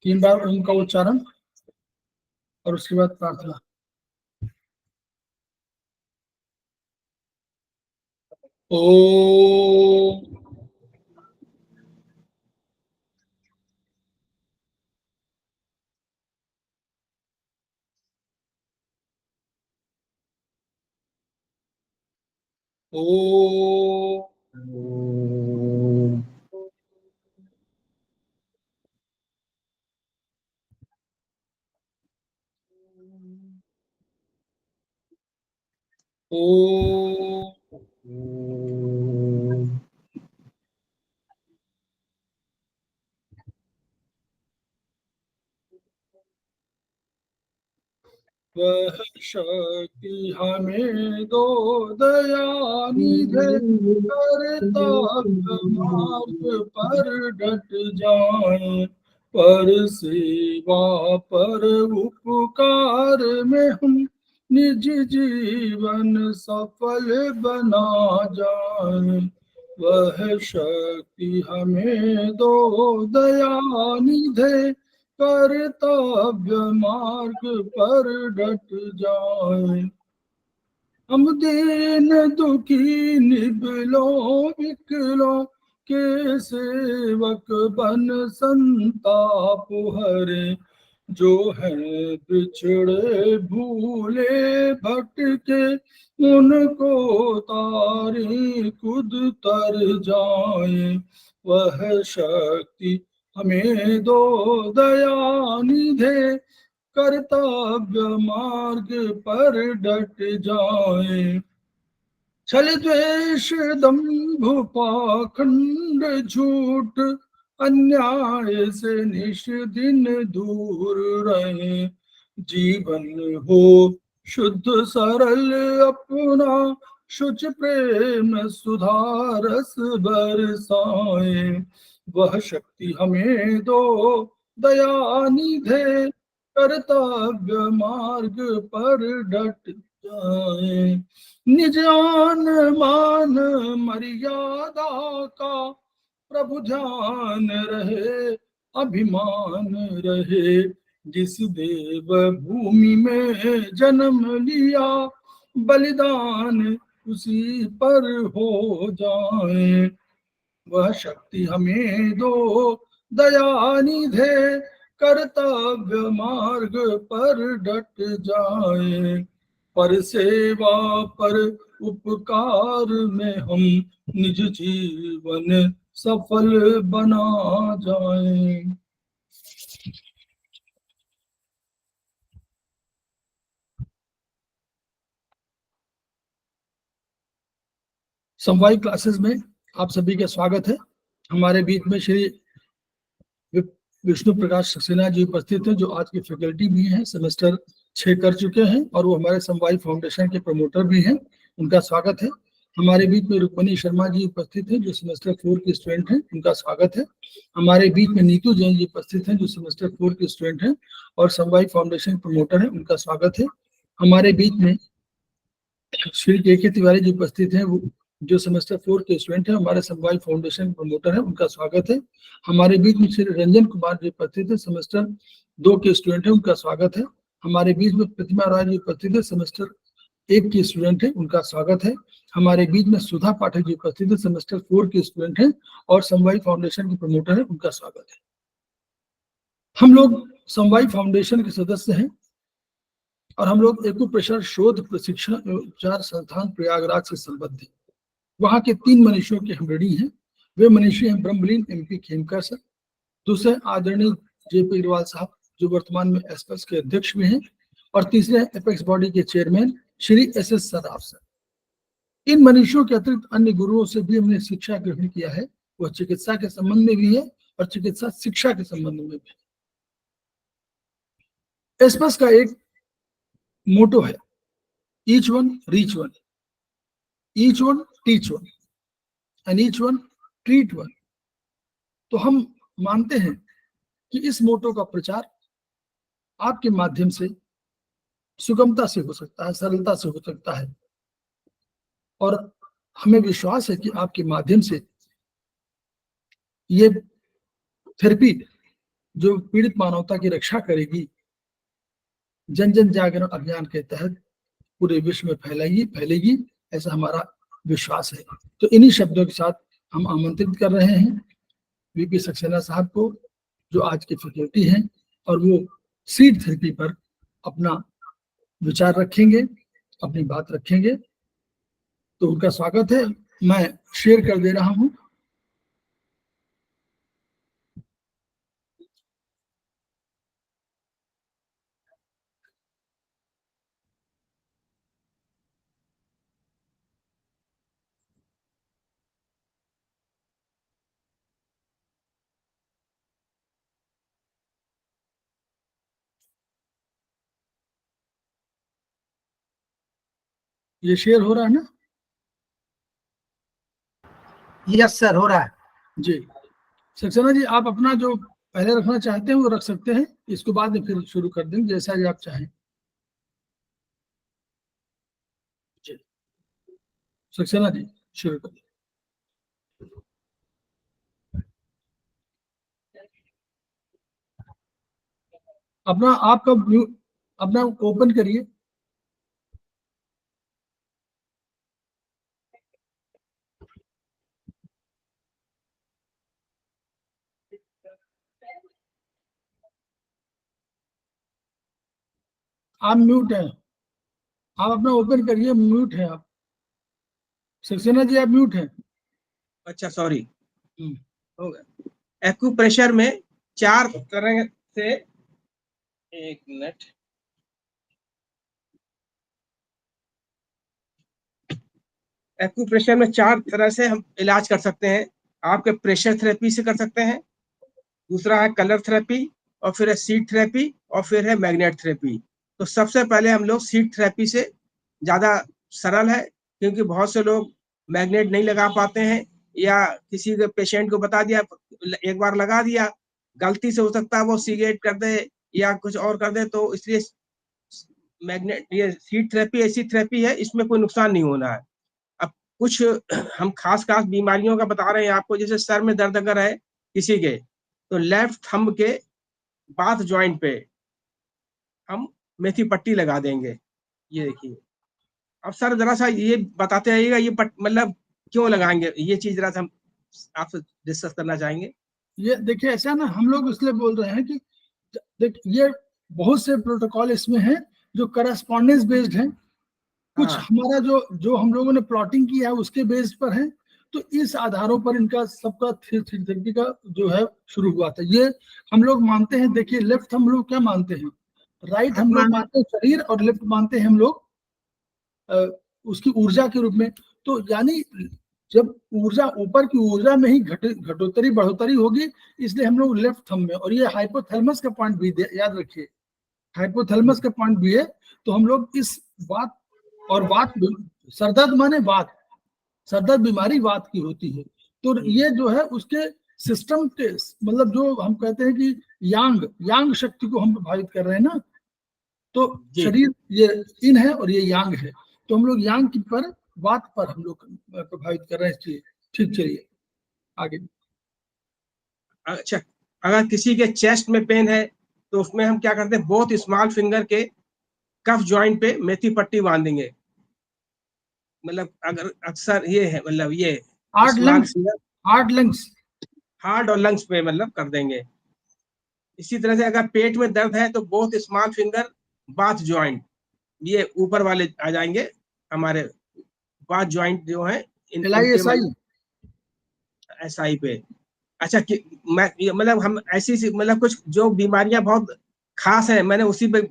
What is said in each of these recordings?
3 बार ओम का उच्चारण और उसके बाद प्रार्थना। ओम ओम ओम वह शक्ति हमें दो दयानिधे, करता मार्ग पर डट जाए, पर सेवा पर उपकार में हम निज जीवन सफल बना जाए। वह शक्ति हमें दो दयानिधे, कर्तव्य मार्ग पर डट जाए। हम दीन दुखी निबलों विकलों के सेवक बन संताप हरे, जो है बिछड़े भूले भटके, उनको तारी खुद तर जाए। वह शक्ति हमें दो दयानिधे, कर्तव्य मार्ग पर डट जाए। छल द्वेष दंभ पाखंड झूठ अन्याय से निश दिन दूर रहे, जीवन हो शुद्ध सरल अपना, शुच प्रेम सुधारस बरसाए। वह शक्ति हमें दो दयानिधे, कर्तव्य मार्ग पर डट जाए। निज आन मान मर्यादा का प्रभु ध्यान रहे, अभिमान रहे, जिस देव भूमि में जन्म लिया, बलिदान उसी पर हो जाए। वह शक्ति हमें दो दयानिधे, कर्तव्य मार्ग पर डट जाए, पर सेवा पर उपकार में हम निज जीवन सफल बना जाए। समवाय क्लासेस में आप सभी का स्वागत है। हमारे बीच में श्री विष्णु प्रकाश सक्सेना जी उपस्थित हैं, जो आज की फैकल्टी भी हैं, सेमेस्टर 6 कर चुके हैं और वो हमारे समवाय फाउंडेशन के प्रमोटर भी हैं। उनका स्वागत है। हमारे बीच में रुक्मणी शर्मा जी उपस्थित हैं, जो सेमेस्टर 4 के स्टूडेंट हैं। उनका स्वागत है। हमारे बीच में नीतू जैन जी उपस्थित हैं, जो सेमेस्टर 4 के स्टूडेंट हैं और समवाय फाउंडेशन प्रमोटर है। उनका स्वागत है। हमारे बीच में श्री के तिवारी जी उपस्थित हैं, वो जो सेमेस्टर 4 के स्टूडेंट है, हमारे समवाय फाउंडेशन प्रमोटर है। उनका स्वागत है। हमारे बीच में श्री रंजन कुमार जी उपस्थित है, सेमेस्टर 2 के स्टूडेंट है। उनका स्वागत है। हमारे बीच में प्रतिमा राय जी उपस्थित है, सेमेस्टर 1 की स्टूडेंट है। उनका स्वागत है। हमारे बीच में सुधा पाठक जी उपस्थित है, सेमेस्टर 4 के स्टूडेंट है और समवाय फाउंडेशन के प्रमोटर है। उनका स्वागत है। हम लोग समवाय फाउंडेशन के सदस्य हैं और हम लोग एक्यूप्रेशर शोध प्रशिक्षण एवं उपचार संस्थान प्रयागराज से संबद्ध हैं। वहाँ के 3 मनीषियों के हम ऋणी हैं। वे मनीषी हैं ब्रह्मलीन MP खेमकर सर, दूसरे आदरणीय JP अग्रवाल साहब, जो वर्तमान में एस्पेक्स के अध्यक्ष भी हैं, और तीसरे एपेक्स बॉडी के chairman Shri SS Saraf sir. इन मनीषियों के अतिरिक्त अन्य गुरुओं से भी हमने शिक्षा ग्रहण किया है। वह चिकित्सा के संबंध में भी है और चिकित्सा शिक्षा के संबंध में भी है। एस्पेक्स का एक मोटो है, each one reach one, each one teach one and each one treat one. तो हम मानते हैं कि इस मोटो का प्रचार आपके माध्यम से सुगमता से हो सकता है, सरलता से हो सकता है, और हमें विश्वास है कि आपके माध्यम से ये थेरेपी जो पीड़ित मानवता की रक्षा करेगी, जन जन जागरण अभियान के तहत पूरे विश्व में फैलेगी, ऐसा हमारा विश्वास है। तो इन्हीं शब्दों के साथ हम आमंत्रित कर रहे हैं वीपी सक्सेना साहब को, जो आज के फैकल्टी हैं, और वो सीड थेरेपी पर अपना विचार रखेंगे, अपनी बात रखेंगे। तो उनका स्वागत है, मैं शेयर कर दे रहा हूं। ये शेयर हो रहा है ना? यस सर, हो रहा है जी। सक्सेना जी, आप अपना जो पहले रखना चाहते हैं वो रख सकते हैं, इसको बाद में फिर शुरू कर देंगे, जैसा भी आप चाहें। जी सक्सेना जी, शुरू कर। अपना आपका अपना ओपन करिए। आप म्यूट हैं, आप अपना ओपन करिए, म्यूट है आप। सक्सेना जी आप म्यूट हैं। अच्छा सॉरी, हो गया। एक्यूप्रेशर में 4 तरह से, एक मिनट, एक्यूप्रेशर में 4 तरह से हम इलाज कर सकते हैं। आपके प्रेशर थेरेपी से कर सकते हैं, दूसरा है कलर थेरेपी, और फिर है सीड थेरेपी, और फिर है मैग्नेट थेरेपी। तो सबसे पहले हम लोग सीड थेरेपी से, ज़्यादा सरल है, क्योंकि बहुत से लोग मैग्नेट नहीं लगा पाते हैं, या किसी के पेशेंट को बता दिया, एक बार लगा दिया, गलती से हो सकता है वो सिगरेट कर दे या कुछ और कर दे, तो इसलिए मैग्नेट, ये सीड थेरेपी ऐसी थेरेपी है, इसमें कोई नुकसान नहीं होना है। अब कुछ हम खास बीमारियों का बता रहे हैं आपको, जैसे सर में दर्द अगर है किसी के, तो लेफ्ट थंब के बाथ जॉइंट पे हम मेथी पट्टी लगा देंगे। ये देखिए। अब सर जरा सा ये बताते रहिएगा, ये मतलब क्यों लगाएंगे, ये चीज जरा सा हम आपसे डिस्कस करना चाहेंगे। ये देखिए, ऐसा ना हम लोग इसलिए बोल रहे हैं कि देख, ये बहुत से प्रोटोकॉल इसमें हैं जो करस्पॉन्डेंस बेस्ड हैं, कुछ हमारा जो जो हम लोगों ने प्लॉटिंग किया है उसके बेस पर है। तो इस आधारों पर इनका सबका थेरेपी का जो है शुरू हुआ था। ये हम लोग मानते हैं, देखिए लेफ्ट हम लोग क्या मानते हैं, राइट हम लोग मानते हैं शरीर, और लेफ्ट मानते हैं हम लोग उसकी ऊर्जा के रूप में। तो यानी जब ऊर्जा, ऊपर की ऊर्जा में ही घटोत्तरी बढ़ोतरी होगी, इसलिए हम लोग लेफ्ट थंब में, और ये हाइपोथैलेमस का पॉइंट भी याद रखिए, हाइपोथैलेमस का पॉइंट भी है। तो हम लोग इस बात, और बात सरदर्द माने बात, सरदर्द बीमारी बात की होती है। तो ये जो है उसके सिस्टम के, मतलब जो हम कहते हैं कि यांग शक्ति को हम प्रभावित कर रहे हैं ना। तो शरीर ये इन है और ये यांग है, तो हम लोग यांग की पर बात पर हम लोग प्रभावित कर रहे हैं। ठीक, चलिए आगे। अच्छा, अगर किसी के चेस्ट में पेन है तो उसमें हम क्या करते हैं, बोथ स्मॉल फिंगर के कफ जॉइंट पे मेथी पट्टी बांधेंगे। मतलब अगर अक्सर ये है, मतलब ये हार्ट लंग्स हार्ट और लंग्स पे मतलब कर देंगे। इसी तरह से अगर पेट में दर्द है तो both small finger both joint, ये ऊपर वाले आ जाएंगे हमारे बाथ जॉइंट जो है, एसआई पे। अच्छा कि मैं मतलब हम ऐसी मतलब कुछ जो बीमारियां बहुत खास है, मैंने उसी पे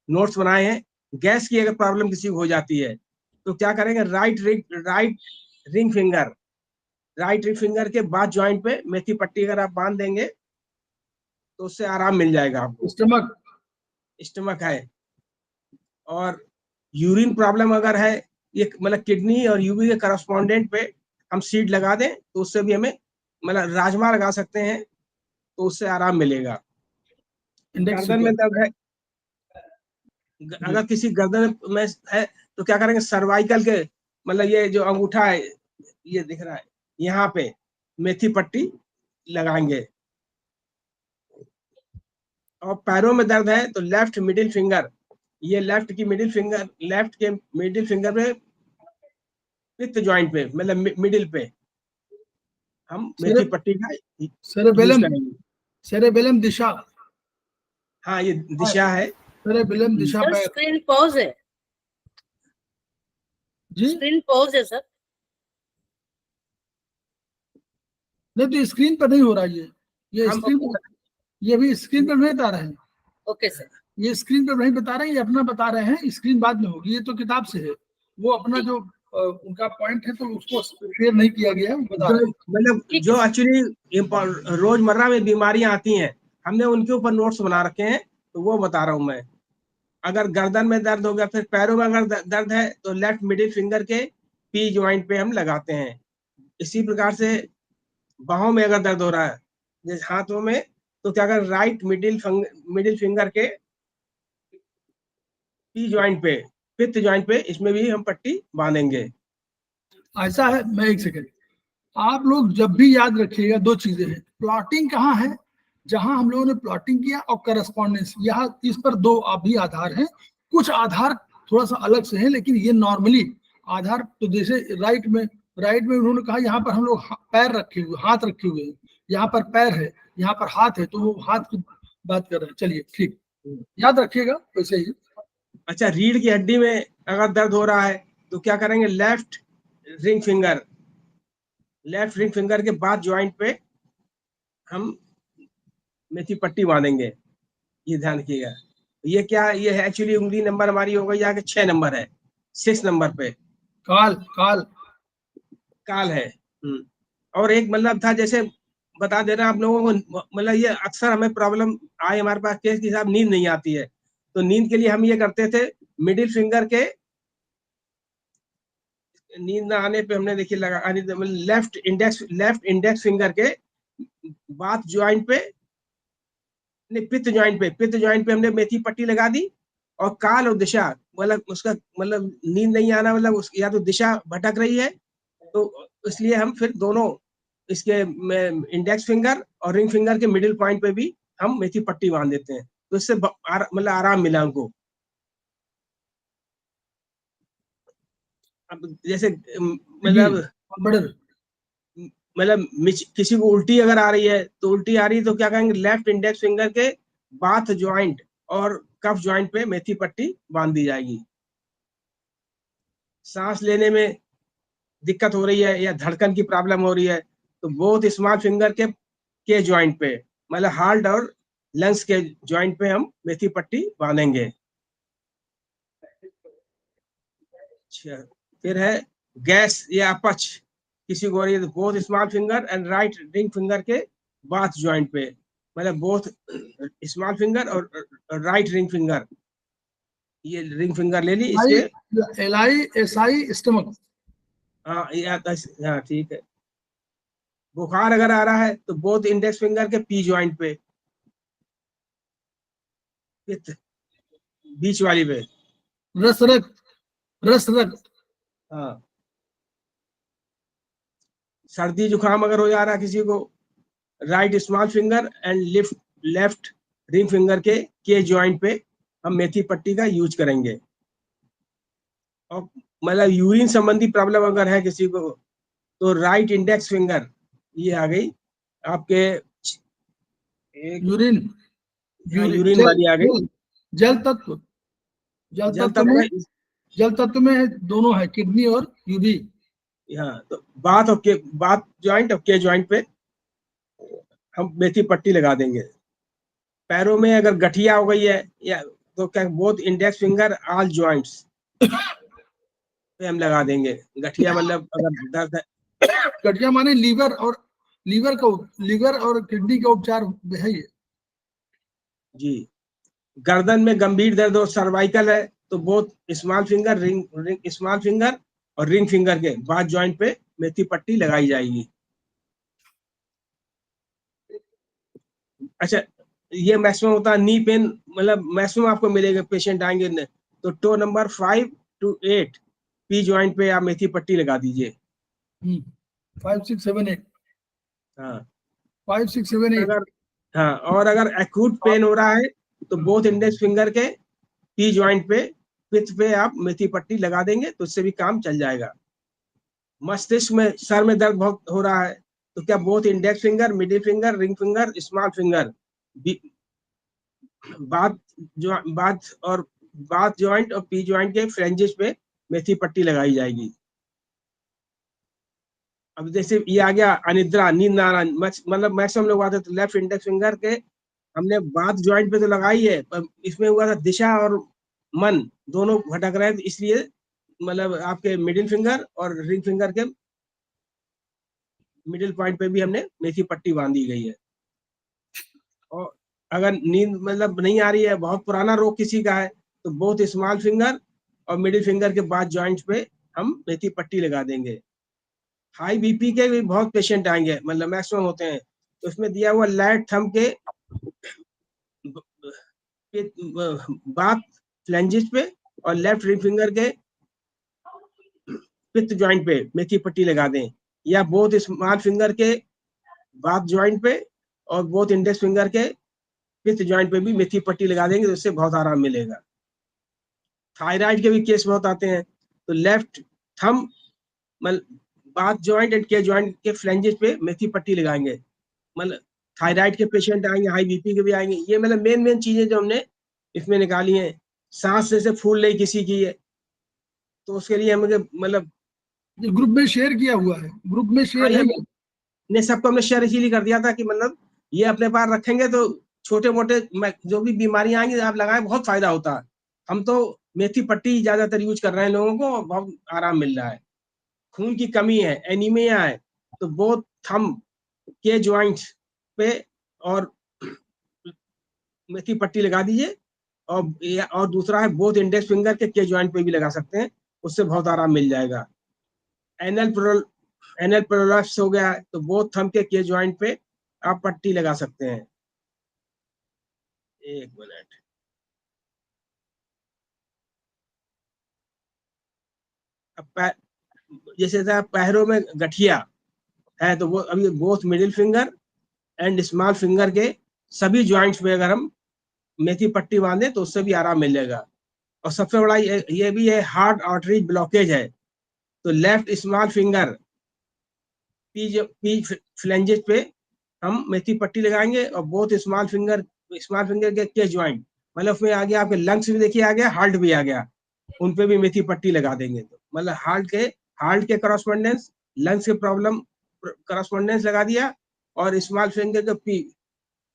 नोट्स बनाए हैं। गैस की अगर प्रॉब्लम किसी को हो जाती है तो क्या करेंगे, राइट रिंग फिंगर के बाथ जॉइंट पे मेथी पट्टी अगर आप बांध देंगे तो उससे आराम मिल जाएगा आपको। स्टमक है, और यूरिन प्रॉब्लम अगर है, ये मतलब किडनी और यूवी के करस्पॉन्डेंट पे हम सीड लगा दें तो उससे भी हमें, मतलब राजमा लगा सकते हैं तो उससे आराम मिलेगा। गर्दन में दर्द है, अगर किसी गर्दन में है तो क्या करेंगे, सर्वाइकल के, मतलब ये जो अंगूठा है, ये दिख रहा है, यहाँ पे मेथी पट्टी लगाएंगे। और पैरों में दर्द है तो लेफ्ट मिडिल फिंगर, ये लेफ्ट की मिडिल फिंगर, लेफ्ट के मिडिल फिंगर पे पित्त जॉइंट पे, मतलब मिडिल पे हम मेथी पट्टी का यूज सेरेबेलम, करेंगे। सेरेबेलम दिशा, हाँ, ये दिशा है। सेरेबेलम दिशा सर पैर। स्क्रीन पॉज है, जी स्क्रीन पॉज है सर। नहीं, तो स्क्रीन पर नहीं हो रहा ये हम स्क्रीन पर, ये भी स्क्रीन पर नहीं बता रहे हैं, ओके सर, ये स्क्रीन पर नहीं बता रहे हैं, ये अपना बता रहे हैं, स्क्रीन बाद में होगी, ये तो किताब से है, वो अपना जो उनका पॉइंट है तो उसको शेयर नहीं किया गया है, वो बता रहे हैं। मतलब ठीक जो है। एक्चुअली रोजमर्रा में बीमारियां आती हैं, हमने उनके ऊपर नोट्स बना रखे हैं, तो वो बता रहा हूं मैं। अगर गर्दन में दर्द हो गया, फिर पैरों में अगर दर्द है तो लेफ्ट मिडिल फिंगर के पी ज्वाइंट पे हम लगाते हैं। इसी प्रकार से बाहों में अगर दर्द हो रहा है, जैसे हाथों में, तो क्या कर राइट मिडिल फिंगर के पी ज्वाइंट पे, पित्त ज्वाइंट पे, इसमें भी हम पट्टी बांधेंगे। ऐसा है, मैं एक सेकंड, आप लोग जब भी याद रखिएगा दो चीजें हैं, प्लॉटिंग कहाँ है, जहां हम लोगों ने प्लॉटिंग किया, और करस्पॉन्डेंस, यहाँ इस पर दो भी आधार हैं, कुछ आधार थोड़ा सा अलग से हैं, लेकिन ये नॉर्मली आधार, तो जैसे राइट में उन्होंने कहा यहाँ पर हम लोग पैर रखे हुए, हाथ रखे हुए हैं, यहाँ पर पैर है, यहाँ पर हाथ है, तो वो हाथ की बात कर रहे हैं। चलिए ठीक, याद रखिएगा वैसे ही। अच्छा, रीढ़ की हड्डी में अगर दर्द हो रहा है तो क्या करेंगे, लेफ्ट रिंग फिंगर के बाद ज्वाइंट पे हम मेथी पट्टी बांधेंगे, ये ध्यान रखिएगा। ये क्या, ये है एक्चुअली उंगली नंबर हमारी हो गई जाके 6 नंबर है, 6 नंबर पे काल काल काल है। और एक मतलब था, जैसे बता दे रहे हैं आप लोगों को, मतलब ये अक्सर हमें प्रॉब्लम आए हमारे पास केस की, साहब नींद नहीं आती है, तो नींद के लिए हम ये करते थे, मिडिल फिंगर के, नींद ना आने पे हमने देखिए लगा, लेफ्ट इंडेक्स फिंगर के बाथ ज्वाइंट पे, नहीं पित्त ज्वाइंट पे हमने मेथी पट्टी लगा दी, और काल और दिशा, मतलब उसका मतलब नींद नहीं आना, मतलब या तो दिशा भटक रही है, तो इसलिए हम फिर दोनों इसके इंडेक्स फिंगर और रिंग फिंगर के मिडिल पॉइंट पे भी हम मेथी पट्टी बांध देते हैं, तो इससे मतलब आराम मिला उनको। अब जैसे मतलब किसी को उल्टी अगर आ रही है, तो उल्टी आ रही है तो क्या कहेंगे, लेफ्ट इंडेक्स फिंगर के बाथ ज्वाइंट और कफ ज्वाइंट पे मेथी पट्टी बांध दी जाएगी। सांस लेने में दिक्कत हो रही है या धड़कन की प्रॉब्लम हो रही है, तो बोथ स्मॉल फिंगर के ज्वाइंट पे, मतलब हार्ट और लंग्स के ज्वाइंट पे हम मेथी पट्टी बांधेंगे। अच्छा, फिर है गैस या अपच, किसी को हो रही है, तो both small finger and right ring finger के बाथ ज्वाइंट पे, मतलब बोथ स्मॉल फिंगर और राइट रिंग फिंगर, ये रिंग फिंगर ले ली इसके, LISI स्टमक। हाँ ठीक है। बुखार अगर आ रहा है तो बोथ इंडेक्स फिंगर के पी ज्वाइंट पे, बीच वाली पे, रस रक्त। हाँ। सर्दी जुकाम अगर हो जा रहा है किसी को, right small finger and left ring finger के ज्वाइंट पे हम मेथी पट्टी का यूज करेंगे। और मतलब यूरिन संबंधी प्रॉब्लम अगर है किसी को, तो राइट इंडेक्स फिंगर, ये आ गई आपके यूरिन वाली आ गई, जल तत्व, जल तत्व में दोनों है, किडनी और यूबी। हाँ, तो बाथ ज्वाइंट और के ज्वाइंट पे हम मेथी पट्टी लगा देंगे। पैरों में अगर गठिया हो गई है या, तो क्या both index finger all joints पे हम लगा देंगे। गठिया मतलब अगर दर्द है, गठिया माने लीवर और किडनी का उपचार है ये। जी। गर्दन में गंभीर दर्द और सर्वाइकल है, तो both small finger small finger और रिंग फिंगर के बाथ ज्वाइंट पे मेथी पट्टी लगाई जाएगी। अच्छा, ये मैक्सिमम होता है नी पेन, मतलब मैक्सिमम आपको मिलेगा, पेशेंट आएंगे तो toe number 5 to 8 P joint पे आप मेथी पट्टी लगा दीजिए। 5 6 7 8, हाँ, 5 6 7 8। अगर हाँ, और अगर एक्यूट पेन हो रहा है तो बोथ इंडेक्स फिंगर के पी जॉइंट पे, पिथ पे आप मेथी पट्टी लगा देंगे तो उससे भी काम चल जाएगा। मस्तिष्क में, सर में दर्द बहुत हो रहा है तो क्या both index finger, middle finger, ring finger, small finger, both joint और पी जॉइंट के फ्रेंजेस पे मेथी पट्टी लगाई जाएगी। अब जैसे ये आ गया अनिद्रा, नींद ना आना, मतलब मैक्सिमम लोग आते तो लेफ्ट इंडेक्स फिंगर के हमने बाथ जॉइंट पे तो लगाई है, पर इसमें हुआ था दिशा और मन दोनों भटक रहे हैं, तो इसलिए मतलब आपके मिडिल फिंगर और रिंग फिंगर के मिडिल पॉइंट पे भी हमने मेथी पट्टी बांधी गई है। और अगर नींद मतलब नहीं आ रही है, बहुत पुराना रोग किसी का है, तो बोथ स्मॉल फिंगर और मिडिल फिंगर के बाथ जॉइंट्स पे हम मेथी पट्टी लगा देंगे। हाई बीपी के भी बहुत पेशेंट आएंगे, मतलब मैक्सिमम होते हैं, तो उसमें दिया हुआ लेफ्ट थंब के बाथ फ्लैंजेस पे और लेफ्ट रिंग फिंगर के पिथ जॉइंट पे मेथी पट्टी लगा दें, या बोथ स्मॉल फिंगर के बाथ जॉइंट पे और बोथ इंडेक्स फिंगर के पिथ जॉइंट पे भी मेथी पट्टी लगा देंगे तो उससे बहुत आराम मिलेगा। थायराइड के भी केस बहुत आते हैं, तो लेफ्ट थंब मतलब बाथ जॉइंट एंड के जॉइंट के फ्लैंजेस पे मेथी पट्टी लगाएंगे। मतलब थायराइड के पेशेंट आएंगे, हाई बीपी के भी आएंगे। ये मतलब मेन चीजें जो हमने इसमें निकाली हैं। सांस जैसे फूल रही किसी की है तो उसके लिए हमें मतलब ये ग्रुप में शेयर किया हुआ है, ग्रुप में शेयर है। ने सबको हमने शेयर इसीलिए कर दिया था कि मतलब ये अपने पास रखेंगे तो छोटे मोटे जो भी बीमारियां आएंगी आप लगाएं, बहुत फायदा होता है। हम तो मेथी पट्टी ज्यादातर यूज कर रहे हैं, लोगों को बहुत आराम मिल रहा है। खून की कमी है, एनीमिया है, तो बोथ थंब के जॉइंट्स पे और मेथी पट्टी लगा दीजिए। और दूसरा है बोथ इंडेक्स फिंगर के जॉइंट पे भी लगा सकते हैं, उससे बहुत आराम मिल जाएगा। एनल प्रोलैप्स हो गया है तो बोथ थंब के जॉइंट पे आप पट्टी लगा सकते हैं। एक मिनट, अब जैसे था पैरों में गठिया है तो वो अभी both middle finger and small finger के सभी जॉइंट्स पे अगर हम मेथी पट्टी बांधे तो उससे भी आराम मिलेगा। और सबसे बड़ा ये भी है, हार्ट आर्टरी ब्लॉकेज है तो left small finger P flanges पे हम मेथी पट्टी लगाएंगे और बोथ स्मॉल फिंगर के जॉइंट, मतलब उसमें आ गया आपके लंग्स भी देखिए आ गया, हार्ट भी आ गया, उन पे भी मेथी पट्टी लगा देंगे तो मतलब हार्ट के करस्पॉन्डेंस, लंग्स के प्रॉब्लम करस्पॉन्डेंस लगा दिया, और स्मॉल फिंगर के पी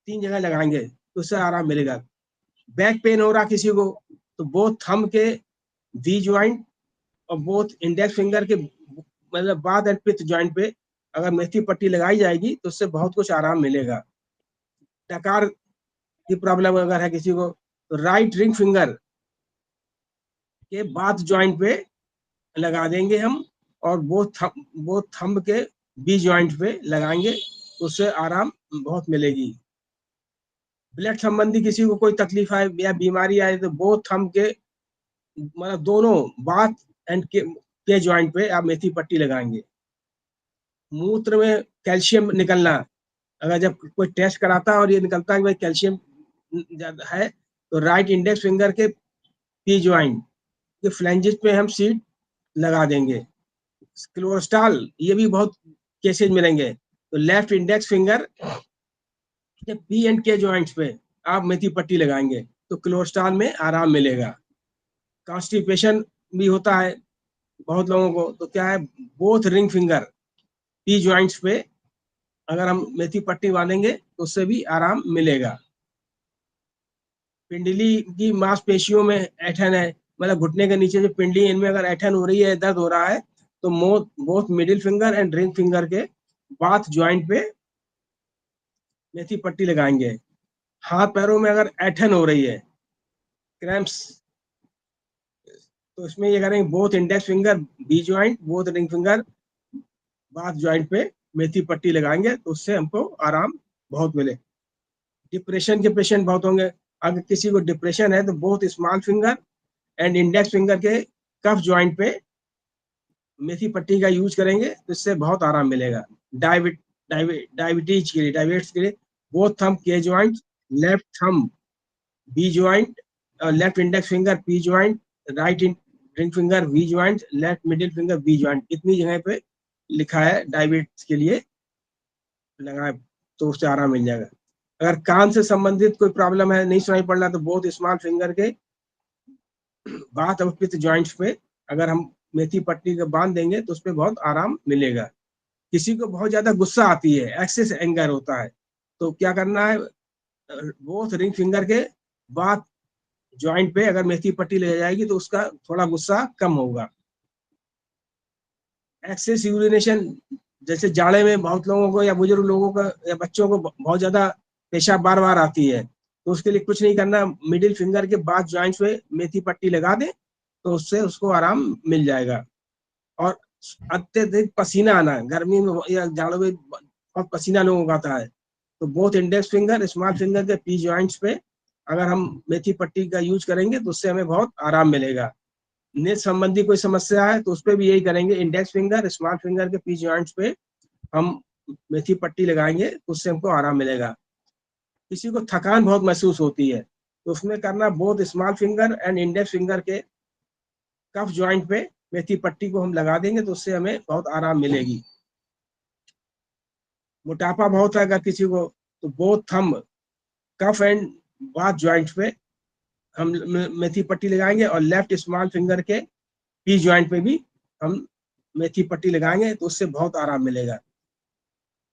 3 जगह लगाएंगे तो उससे आराम मिलेगा। बैक पेन हो रहा किसी को तो बोथ थंब के वी जॉइंट और बोथ इंडेक्स फिंगर के मतलब बाथ एंड पिथ जॉइंट पे अगर मेथी पट्टी लगाई जाएगी तो उससे बहुत कुछ आराम मिलेगा। डकार की प्रॉब्लम अगर है किसी को तो राइट रिंग फिंगर के बाथ जॉइंट पे लगा देंगे हम, और बोथ थंब के बी जॉइंट पे लगाएंगे तो उससे आराम बहुत मिलेगी। ब्लड संबंधी किसी को कोई तकलीफ आए या बीमारी आए तो बोथ थंब के मतलब दोनों बाथ एंड के जॉइंट पे आप मेथी पट्टी लगाएंगे। मूत्र में कैल्शियम निकलना, अगर जब कोई टेस्ट कराता है और ये निकलता है कि भाई कैल्शियम ज्यादा है तो राइट इंडेक्स फिंगर के पी जॉइंट के फ्लैंजेस पे हम सीड लगा देंगे। क्लोरेस्टाल ये भी बहुत केसेज मिलेंगे तो लेफ्ट इंडेक्स फिंगर के पी एंड के जॉइंट्स पे आप मेथी पट्टी लगाएंगे तो क्लोरेस्टाल में आराम मिलेगा। कॉन्स्टिपेशन भी होता है बहुत लोगों को तो क्या है, both ring finger P joints पे अगर हम मेथी पट्टी बांधेंगे तो उससे भी आराम मिलेगा। पिंडली की मांसपेशियों में ऐठन है, मतलब घुटने के नीचे जो पिंडली है इनमें अगर ऐठन हो रही है, दर्द हो रहा है तो both middle finger and ring finger के बाथ जॉइंट पे मेथी पट्टी लगाएंगे। हाथ पैरों में अगर ऐठन हो रही है, क्रैम्प्स, तो इसमें ये करेंगे both index finger B joint, both ring finger both joint पे मेथी पट्टी लगाएंगे तो उससे हमको आराम बहुत मिले। डिप्रेशन के पेशेंट बहुत होंगे, अगर किसी को डिप्रेशन है तो both small finger and index finger के कफ जॉइंट पे मेथी पट्टी का यूज करेंगे तो इससे बहुत आराम मिलेगा। डायबिटीज के लिए बोथ थम के joint, left thumb B joint, left index finger P joint, right ring finger V joint, left middle finger B joint. इतनी जगह पे लिखा है डायबिटीज के लिए लगाए तो उससे आराम मिल जाएगा। अगर कान से संबंधित कोई प्रॉब्लम है, नहीं सुनाई पड़ रहा, तो बोथ स्मॉल फिंगर के बाथ और पित्त ज्वाइंट्स पे अगर हम मेथी पट्टी का बांध देंगे तो उसपे बहुत आराम मिलेगा। किसी को बहुत ज्यादा गुस्सा आती है, एक्सेस एंगर होता है, तो क्या करना है, बोथ रिंग फिंगर के बाथ ज्वाइंट पे अगर मेथी पट्टी ले जाएगी तो उसका थोड़ा गुस्सा कम होगा। एक्सेस यूरिनेशन, जैसे जाड़े में बहुत लोगों को या बुजुर्ग लोगों को या बच्चों को बहुत ज्यादा पेशाब बार बार आती है, तो उसके लिए कुछ नहीं करना, मिडिल फिंगर के बाथ ज्वाइंट्स पे मेथी पट्टी लगा दें तो उससे उसको आराम मिल जाएगा। और अत्यधिक पसीना आना, गर्मी में या जाड़ों में बहुत पसीना लोगों को आता है, तो both index finger small finger के पी ज्वाइंट्स पे अगर हम मेथी पट्टी का यूज करेंगे तो उससे हमें बहुत आराम मिलेगा। नेत्र संबंधी कोई समस्या है तो उस पर भी यही करेंगे, इंडेक्स फिंगर स्मॉल फिंगर के पी ज्वाइंट्स पे हम मेथी पट्टी लगाएंगे तो उससे हमको आराम मिलेगा। किसी को थकान बहुत महसूस होती है तो उसमें करना both small finger and index finger के कफ ज्वाइंट पे मेथी पट्टी को हम लगा देंगे तो उससे हमें बहुत आराम मिलेगी। मोटापा बहुत है अगर किसी को, तो both thumb cuff and both joint पे हम मेथी पट्टी लगाएंगे और लेफ्ट स्मॉल फिंगर के पी ज्वाइंट पे भी हम मेथी पट्टी लगाएंगे तो उससे बहुत आराम मिलेगा।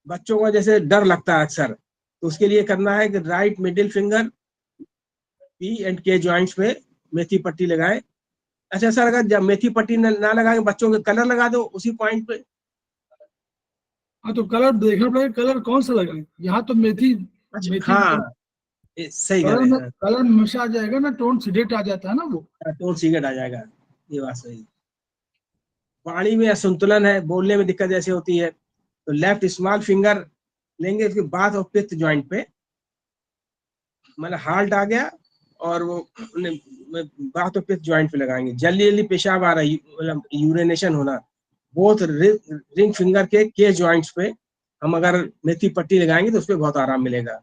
बच्चों को जैसे डर लगता है अक्सर, तो उसके लिए करना है कि right middle finger P and के ज्वाइंट्स पे मेथी पट्टी लगाएं। अच्छा सर, अगर जब मेथी पट्टी ना लगाए बच्चों के कलर लगा दो उसी पॉइंट पे। हाँ तो कलर देखना पड़ेगा, कलर कौन सा लगाए। यहाँ तो मेथी अच्छा, मेथी हाँ सही कलर करे, में हाँ कलर हमेशा आ जाएगा ना, टोन सीडेट आ जाता है ना वो। टोन सिगरेट आ जाएगा, ये बात सही। वाणी में असंतुलन है, बोलने में दिक्कत जैसे होती है, तो लेफ्ट स्मॉल फिंगर लेंगे उसके बाद और पित्त ज्वाइंट पे, मतलब हार्ट आ गया और वो बात और पित्त ज्वाइंट पे लगाएंगे। जल्दी जल्दी पेशाब आ रहा है, मतलब यूरिनेशन होना, बोथ रिंग फिंगर के ज्वाइंट्स पे हम अगर मेथी पट्टी लगाएंगे तो उसपे बहुत आराम मिलेगा।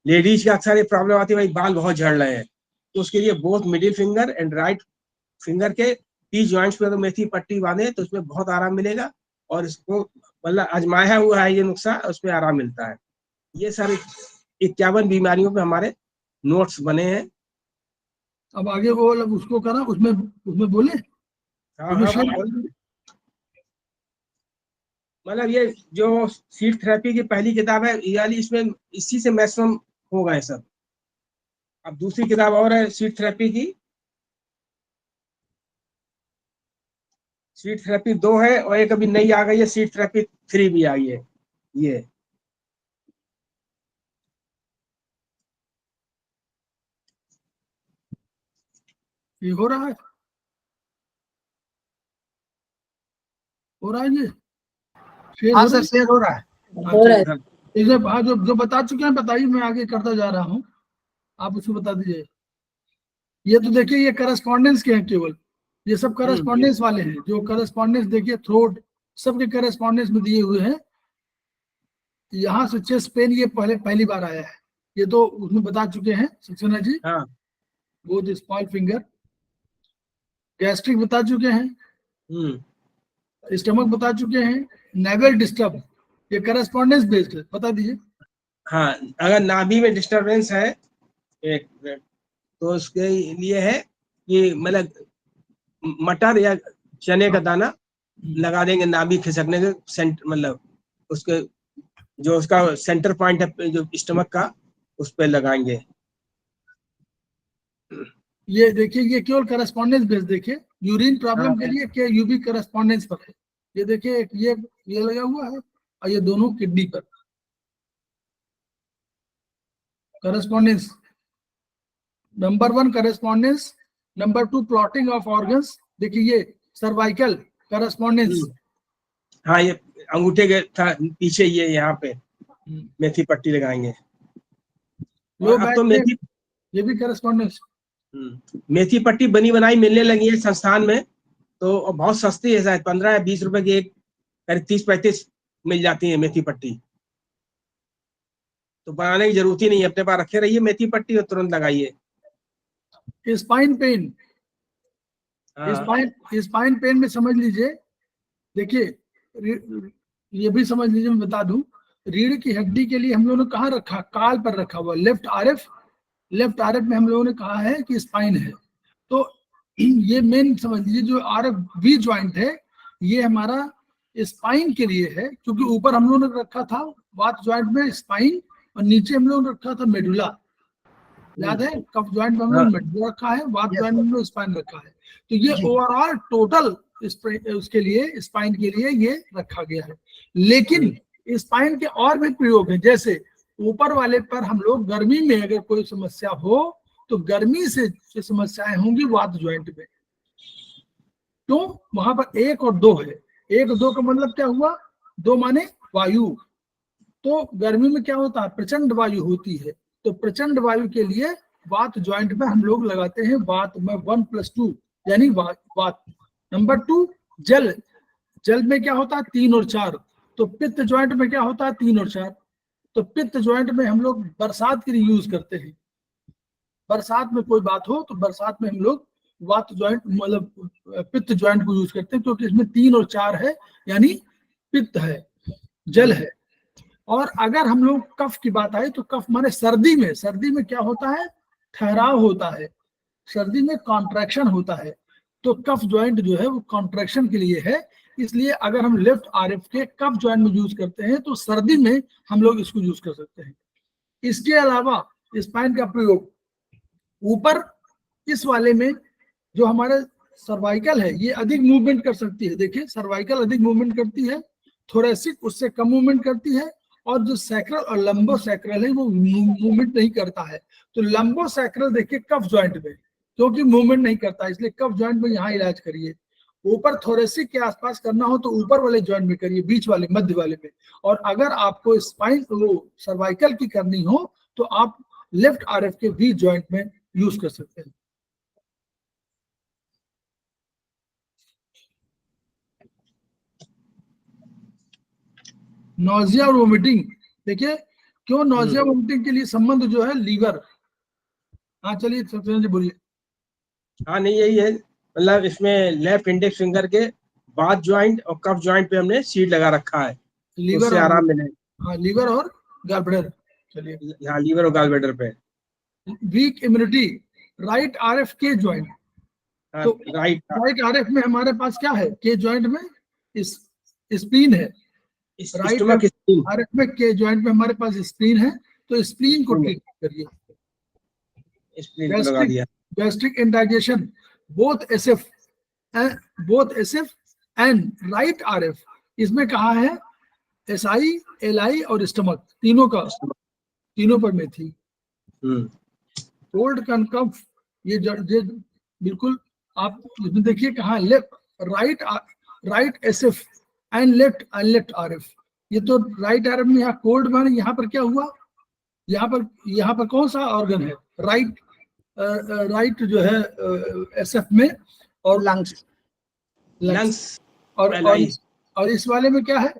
लेडीज का अक्सर ये प्रॉब्लम आती है, भाई बाल बहुत झड़ रहे हैं, तो उसके लिए both middle finger and right finger के पी ज्वाइंट्स पे तो मेथी पट्टी बांधे तो उसमें बहुत आराम मिलेगा। और इसको मतलब आजमाया हुआ है ये नुस्खा, उसमें आराम मिलता है। ये सारे 51 बीमारियों पे हमारे नोट्स बने हैं। अब आगे वो वाला उसको करा, उसमें उसमें बोले हाँ उसमें हाँ शेयर मतलब ये जो सीट थेरेपी की पहली किताब है ये वाली, इसमें इसी से मैक्सिमम हो गए सब। अब दूसरी किताब और है सीट थेरेपी की, सीट थेरेपी 2 है और एक अभी नई आ गई है, सीट थेरेपी 3 भी आई है। ये ये हो रहा है, हो रहा है ये शेयर हाँ हो रहा सर, शेयर हो रहा है। है। हो रहा है। अच्छा, इसे हाँ जो बता चुके हैं बताइए, मैं आगे करता जा रहा हूँ, आप उसको बता दीजिए। ये तो देखिए ये करस्पॉन्डेंस के हैं केवल, ये सब करस्पॉन्डेंस वाले हैं। जो करस्पॉन्डेंस देखिए थ्रोट सबके करस्पॉन्डेंस में दिए हुए हैं। यहाँ से चेस्ट पेन ये पहली बार आया है, ये तो उसमें बता चुके हैं सक्सेना जी। हाँ वो स्मॉल फिंगर, गैस्ट्रिक बता चुके हैं, स्टमक बता चुके हैं, नेवल डिस्टर्ब, ये करस्पॉन्डेंस बेस्ड है, बता दीजिए। हाँ, अगर नाभि में डिस्टरबेंस है एक तो उसके लिए है कि मतलब मटर या चने का दाना लगा देंगे नाभि खिसकने के सेंटर, मतलब उसके जो उसका सेंटर पॉइंट है जो स्टमक का, उस पर लगाएंगे। ये देखिए ये केवल करस्पॉन्डेंस बेस्ड, देखिए यूरिन प्रॉब्लम के हाँ लिए क्या यूबी करस्पॉन्डेंस पर है। ये देखिए ये लगा हुआ है और ये दोनों किडनी पर correspondence. Number 1 correspondence, number 2 plotting of organs. देखिए ये सर्वाइकल करस्पॉन्डेंस, हाँ, ये अंगूठे के पीछे ये यहाँ पे मेथी पट्टी लगाएंगे। लो और अब तो बैक, ये भी करस्पॉन्डेंस। मेथी पट्टी बनी बनाई मिलने लगी है संस्थान में, तो बहुत सस्ती है, शायद 15 या 20 रुपए की एक, करीब 30-35 मिल जाती है मेथी पट्टी। तो बनाने की जरूरत ही नहीं है, अपने पास रखे रहिए मेथी पट्टी और तुरंत लगाइए। स्पाइन पेन, हाँ, स्पाइन पेन में समझ लीजिए, देखिए ये भी समझ लीजिए, मैं बता दूं, रीढ़ की हड्डी के लिए हम लोगों ने कहाँ रखा, काल पर रखा हुआ, लेफ्ट आरएफ में हम लोगों ने कहा है कि स्पाइन है। तो ये मेन समझ लीजिए, जो आरएफ वी ज्वाइंट है ये हमारा स्पाइन के लिए है, क्योंकि ऊपर हम लोगों ने रखा था वात ज्वाइंट में स्पाइन, और नीचे हम लोगों ने रखा था मेडुला, याद है, कफ ज्वाइंट में हम लोग मेडुला रखा है, वात ज्वाइंट में हम लोग स्पाइन रखा है। तो ये जी। ओवरऑल टोटल उसके लिए, स्पाइन के लिए ये रखा गया है। लेकिन स्पाइन के और भी प्रयोग हैं, जैसे ऊपर वाले पर हम लोग गर्मी में अगर कोई समस्या हो तो गर्मी से जो समस्याएं होंगी वात ज्वाइंट में, तो वहां पर 1 और 2 है। 1 2 का मतलब क्या हुआ, 2 माने वायु। तो गर्मी में क्या होता है, प्रचंड वायु होती है, तो प्रचंड वायु के लिए वात ज्वाइंट में हम लोग लगाते हैं वात में 1+2 यानी वात। नंबर 2 जल में क्या होता है 3 और 4, तो पित्त ज्वाइंट में क्या होता है 3 और 4। तो पित्त ज्वाइंट में हम लोग बरसात के लिए यूज करते हैं, बरसात में कोई बात हो तो बरसात में हम लोग वात ज्वाइंट मतलब पित्त ज्वाइंट को यूज करते हैं, क्योंकि इसमें 3 और 4 है, यानी पित्त है, जल है। और अगर हम लोग कफ की बात आए तो कफ माने सर्दी में क्या होता है, ठहराव होता है, सर्दी में कॉन्ट्रैक्शन होता है, तो कफ ज्वाइंट जो है वो कॉन्ट्रैक्शन के लिए है। इसलिए अगर हम लेफ्ट आरएफ के कफ ज्वाइंट में यूज करते हैं तो सर्दी में हम लोग इसको यूज कर सकते हैं। इसके अलावा स्पाइन का प्रयोग ऊपर इस वाले में, जो हमारे सर्वाइकल है ये अधिक मूवमेंट कर सकती है, देखिए सर्वाइकल अधिक मूवमेंट करती है, थोरेसिक उससे कम मूवमेंट करती है, और जो सैक्रल और लंबो सैक्रल है वो मूवमेंट नहीं करता है। तो लंबो सैक्रल देखिए कफ ज्वाइंट में, क्योंकि मूवमेंट नहीं करता इसलिए कफ ज्वाइंट में यहाँ इलाज करिए। ऊपर थोरेसिक के आसपास करना हो तो ऊपर वाले ज्वाइंट में करिए, बीच वाले मध्य वाले में। और अगर आपको स्पाइन वो सर्वाइकल की करनी हो तो आप लेफ्ट आरएफ के वी ज्वाइंट में यूज कर सकते हैं। नोजिया और वोमिटिंग, देखिए क्यों नोजिया वोमिटिंग के लिए संबंध जो है लीवर। हाँ चलिए सत्येंद्र जी बोलिए। हाँ नहीं यही है, मतलब इसमें लेफ्ट इंडेक्स फिंगर के बाथ ज्वाइंट और कफ ज्वाइंट पे हमने सीट लगा रखा है, लीवर उससे आराम मिले। हाँ लीवर और गॉलब्लैडर। चलिए, हाँ लीवर और गॉलब्लैडर पे। वीक इम्यूनिटी, राइट आरएफ के ज्वाइंट, तो राइट आरएफ में हमारे पास क्या है, के ज्वाइंट में इस स्प्लीन है, राइट आरएफ में के ज्वाइंट में हमारे पास स्प्लीन है, तो स्प्लीन को ट्रीट करिए। Gastric indigestion, both SF and right RF, इसमें कहा है एसआई एलआई और स्टमक तीनों पर में थी। कोल्ड कनकफ, ये बिल्कुल आप इसमें देखिए कहा left right SF and left RF, ये तो राइट आरएफ में यहाँ कोल्ड माने यहाँ पर क्या हुआ, यहाँ पर कौन सा ऑर्गन है, राइट जो है एसएफ में, और लंग्स और इस वाले में क्या है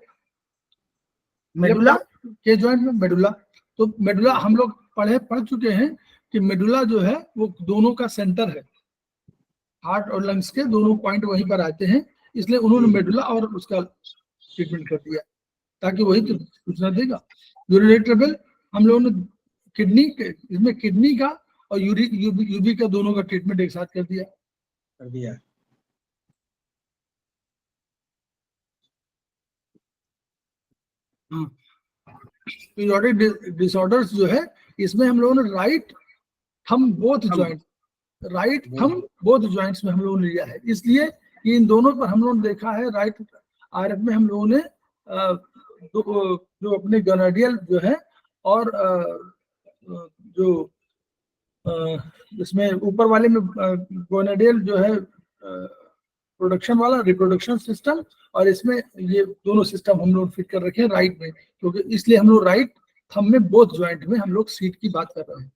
मेडुला के ज्वाइंट में मेडुला। तो मेडुला हम लोग पढ़ चुके हैं कि मेडुला जो है वो दोनों का सेंटर है, हार्ट और लंग्स के दोनों पॉइंट वहीं पर आते हैं, इसलिए उन्होंने मेडुला और उसका ट्रीटमेंट कर दिया, ताकि वही तो सूचना देगा। यूरिनरी ट्रबल हम लोगों ने इसमें किडनी का और यूबी का दोनों का ट्रीटमेंट एक साथ कर दिया। पीरियोडिक डिसऑर्डर्स जो है इसमें हम लोगों ने राइट थंब बोथ ज्वाइंट्स में हम लोगों ने लिया है, इसलिए इन दोनों पर हम लोगों ने देखा है। राइट आरएफ में हम लोगों ने जो अपने गोनाडियल जो है और जो इसमें ऊपर वाले में गोनाडियल जो है प्रोडक्शन वाला रिप्रोडक्शन सिस्टम, और इसमें ये दोनों सिस्टम हम लोग फिट कर रखे हैं राइट में, क्योंकि इसलिए हम लोग राइट थंब में बोथ ज्वाइंट में हम लोग सीट की बात कर रहे हैं।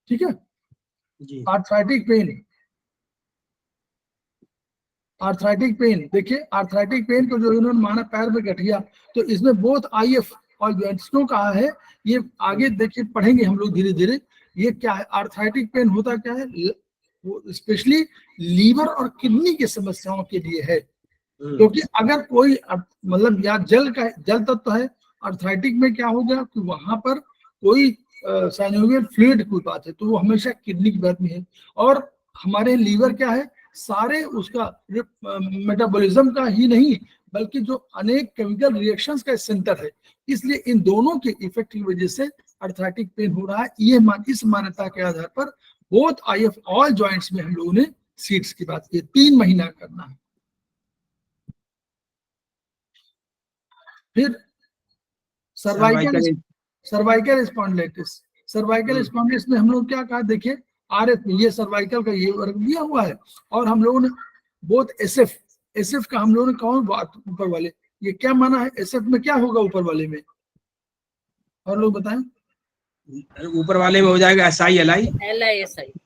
ठीक है जी। आर्थराइटिक पेन, देखिए आर्थराइटिक पेन को जो इन्होंने माना पैर में गठिया, तो इसमें बोथ आईएफ ऑल जॉइंट्स क्यों कहा है, ये आगे देखिए पढ़ेंगे हम लोग धीरे धीरे। ये क्या है, आर्थराइटिक पेन होता क्या है, वो स्पेशली लीवर और किडनी की समस्याओं के लिए है। क्योंकि अगर कोई मतलब या जल तत्व है, आर्थराइटिक में क्या होगा कि वहां पर कोई साइनोवियल फ्लूइड की बात है तो वो हमेशा किडनी की बात में है। और हमारे लीवर क्या है, सारे उसका मेटाबॉलिज्म का ही नहीं बल्कि जो अनेक केमिकल रिएक्शंस का सेंटर है, इसलिए इन दोनों के इफेक्ट की वजह से आर्थराइटिक पेन हो रहा है। ये इस मान्यता के आधार पर बोथ आईएफ ऑल जॉइंट्स में हम लोगों ने सीट्स की बात की, 3 महीना करना है। फिर सर्वाइकल स्पॉन्डिलाइटिस। सर्वाइकल स्पॉन्डिलाइटिस में हम लोग क्या कहा, देखिए आरएफ में ये सर्वाइकल का ये वर्ग दिया हुआ है और हम लोगों ने बोथ एसएफ का हम लोगों ने कौन बात ऊपर वाले, ये क्या माना है, एसएफ में क्या होगा ऊपर वाले में, और लोग बताएं। ऊपर वाले में हो जाएगा SI-LI।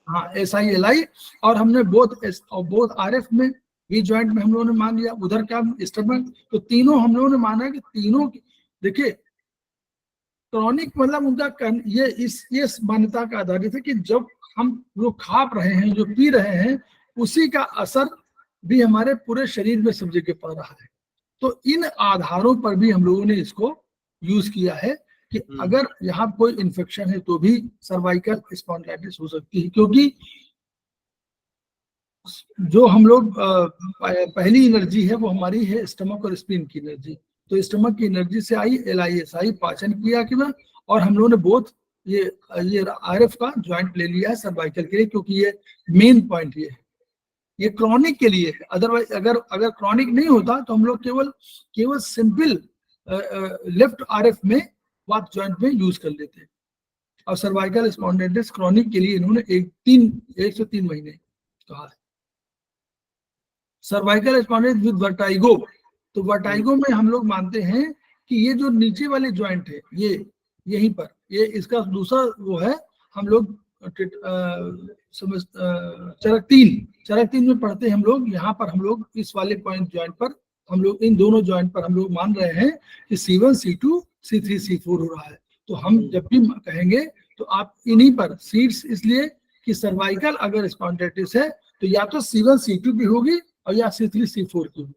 हाँ SI-LI। और हमने बोथ आरएफ में भी जॉइंट में हम लोगों ने मान लिया, उधर क्या स्टमक, तो तीनों हम लोगों ने माना कि तीनों देखिए क्रॉनिक मतलब उनका ये इस मान्यता का आधारित है कि जब हम लोग खा रहे हैं, जो पी रहे हैं, उसी का असर भी हमारे पूरे शरीर में सब जगह पड़ रहा है। तो इन आधारों पर भी हम लोगों ने इसको यूज किया है कि अगर यहाँ कोई इन्फेक्शन है तो भी सर्वाइकल स्पॉन्डिलाइटिस हो सकती है। क्योंकि जो हम लोग पहली एनर्जी है वो हमारी है स्टमक और स्प्लीन की एनर्जी। तो स्टमक की एनर्जी से आई LISI पाचन क्रिया की में, और हम लोगों ने बोथ ये आरएफ का ज्वाइंट ले लिया है सर्वाइकल के लिए, क्योंकि ये मेन पॉइंट ये क्रॉनिक के लिए है। अदरवाइज अगर क्रॉनिक नहीं होता तो हम लोग केवल सिंपल लेफ्ट आरएफ में बात ज्वाइंट में यूज कर लेते हैं। और सर्वाइकल स्पॉन्डिलाइटिस क्रॉनिक के लिए इन्होंने 1 से 3 महीने कहा है। सर्वाइकल स्पॉन्डिलाइटिस विद वर्टाइगो, तो वर्टाइगो में हम लोग मानते हैं कि ये जो नीचे वाले ज्वाइंट है, ये यहीं पर ये इसका दूसरा वो है, हम लोग चरक 3 में पढ़ते हैं हम लोग। यहाँ पर हम लोग इस वाले पॉइंट ज्वाइंट पर हम लोग इन दोनों ज्वाइंट पर हम लोग मान रहे हैं कि C1 C2 C3 C4 हो रहा है। तो हम जब भी कहेंगे तो आप इन्हीं पर सीट्स, इसलिए कि सर्वाइकल अगर स्पॉन्डिलाइटिस है तो या तो C1 C2 की होगी और या C3 C4 की होगी।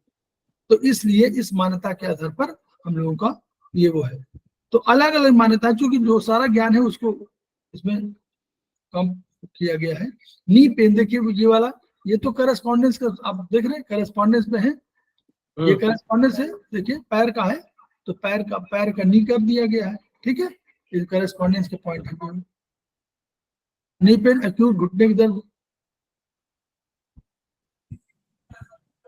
तो इसलिए इस मान्यता के आधार पर हम लोगों का ये वो है। तो अलग अलग मान्यता, चूंकि जो सारा ज्ञान है उसको इसमें कम किया गया है। नी पेन देखिए ये वाला, ये तो करस्पॉन्डेंस का आप देख रहे हैं, करस्पॉन्डेंस में है, ये करस्पॉन्डेंस है। देखिए पैर का है तो पैर का नी कर दिया गया है, ठीक है, ये करस्पॉन्डेंस के पॉइंट है। नी पेन एक्यूट घुटने की दर्द,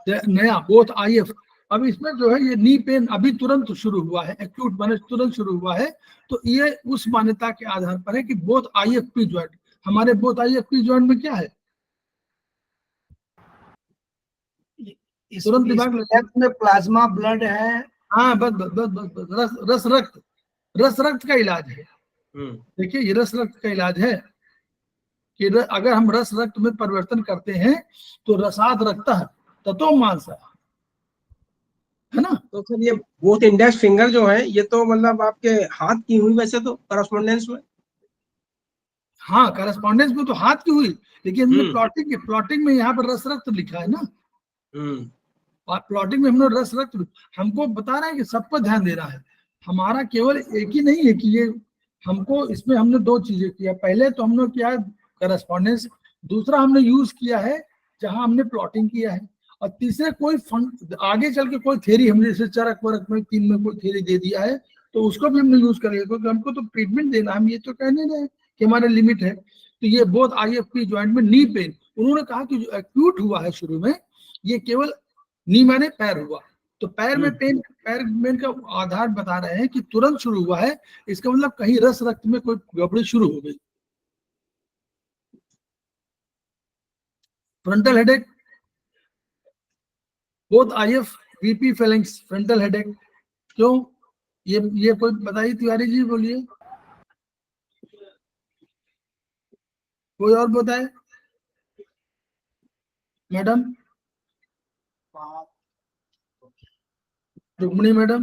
नया बोथ आईएफ। अब इसमें जो है ये नी पेन अभी तुरंत शुरू हुआ है, एक्यूट माने तुरंत शुरू हुआ है। तो ये उस मान्यता के आधार पर है कि बोथ IFP ज्वाइंट, हमारे बोथ IFP ज्वाइंट में क्या है, तुरंत दिमाग में प्लाज्मा ब्लड है। हाँ बस रस रक्त का इलाज है। देखिए ये रस रक्त का इलाज है कि अगर हम रस रक्त में परिवर्तन करते हैं तो रसात रक्त ततो मांसा, है ना। तो सर ये बोथ इंडेक्स फिंगर जो है ये तो मतलब आपके हाथ की हुई वैसे तो करस्पॉन्डेंस में। हाँ करस्पॉन्डेंस में तो हाथ की हुई, लेकिन हमने प्लॉटिंग में यहाँ पर रस रक्त लिखा है ना। प्लॉटिंग में हमने रस रक्त, हमको बता रहा है कि सब पर ध्यान देना है। हमारा केवल एक ही नहीं है कि ये हमको, इसमें हमने 2 चीजें किया। पहले तो हमने किया करस्पॉन्डेंस, दूसरा हमने यूज किया है जहां हमने प्लॉटिंग किया है, और तीसरे कोई आगे चल के कोई थ्योरी हमने जैसे चरक वरक में 3 में कोई थ्योरी दे दिया है तो उसको भी हमने यूज करेंगे, क्योंकि हमको तो ट्रीटमेंट देना, हम ये तो कहने रहे कि हमारे लिमिट है। तो ये बोथ IFP ज्वाइंट में नी पेन, उन्होंने कहा कि जो एक्यूट हुआ है शुरू में, ये केवल नी माने पैर हुआ, तो पैर में पेन का आधार बता रहे हैं कि तुरंत शुरू हुआ है, इसका मतलब कहीं रस रक्त में कोई गड़बड़ी शुरू हो गई। Frontal headache, both IFVP phalanx frontal headache, क्यों ये कोई बताइए, तिवारी जी बोलिए, कोई और बताए, मैडम रुक्मणी मैडम।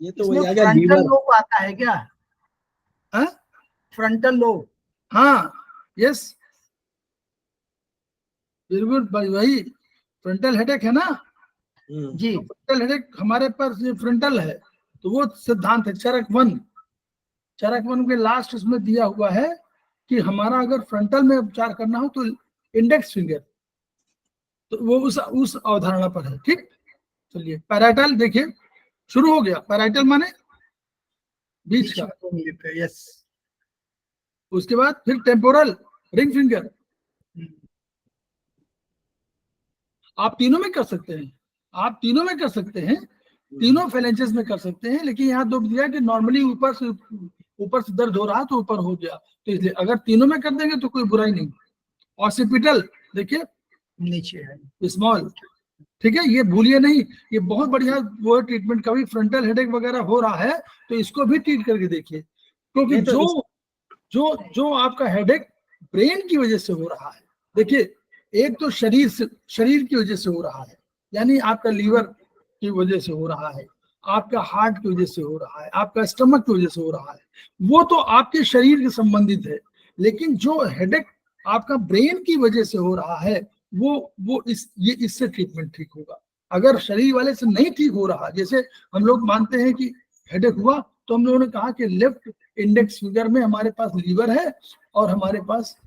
ये तो इसमें वही आ गया फ्रंटल लीवर। लोब आता है क्या? हाँ फ्रंटल लोब। हाँ यस बिल्कुल भाई, वही फ्रंटल हेडेक है ना। जी। तो फ्रंटल हेडेक हमारे पास ये फ्रंटल है, तो वो सिद्धांत है चरक वन के लास्ट उसमें दिया हुआ है कि हमारा अगर फ्रंटल में उपचार करना हो तो इंडेक्स फिंगर, तो वो उस अवधारणा पर है। ठीक, चलिए पैराइटल देखिए शुरू हो गया। पैराइटल माने बीच का, यस। उसके बाद फिर टेम्पोरल रिंग फिंगर। आप तीनों में कर सकते हैं, आप तीनों में कर सकते हैं, तीनों फेलेंचेस में कर सकते हैं, लेकिन यहाँ दो दिया कि नॉर्मली ऊपर से दर्द हो रहा तो ऊपर हो गया, तो इसलिए अगर तीनों में कर देंगे तो कोई बुराई नहीं। ऑसिपिटल देखिए नीचे है। स्मॉल, ठीक है, ये भूलिए नहीं, ये बहुत बढ़िया वो ट्रीटमेंट। कभी फ्रंटल हेडेक वगैरह हो रहा है तो इसको भी ट्रीट करके देखिए, क्योंकि नहीं तो जो जो जो आपका हेडेक ब्रेन की वजह से हो रहा है, देखिए एक तो शरीर की वजह से हो रहा है, यानी आपका लीवर की वजह से हो रहा है, आपका हार्ट की वजह से हो रहा है, आपका स्टमक की वजह से हो रहा है, वो तो आपके शरीर के संबंधित है। लेकिन जो हेडेक आपका ब्रेन की वजह से हो रहा है, वो इससे ट्रीटमेंट ठीक होगा। अगर शरीर वाले से नहीं ठीक हो रहा, जैसे हम लोग मानते हैं कि हेडेक हुआ तो हम लोगों ने कहा कि लेफ्ट इंडेक्स फिंगर में हमारे पास लीवर है और हमारे पास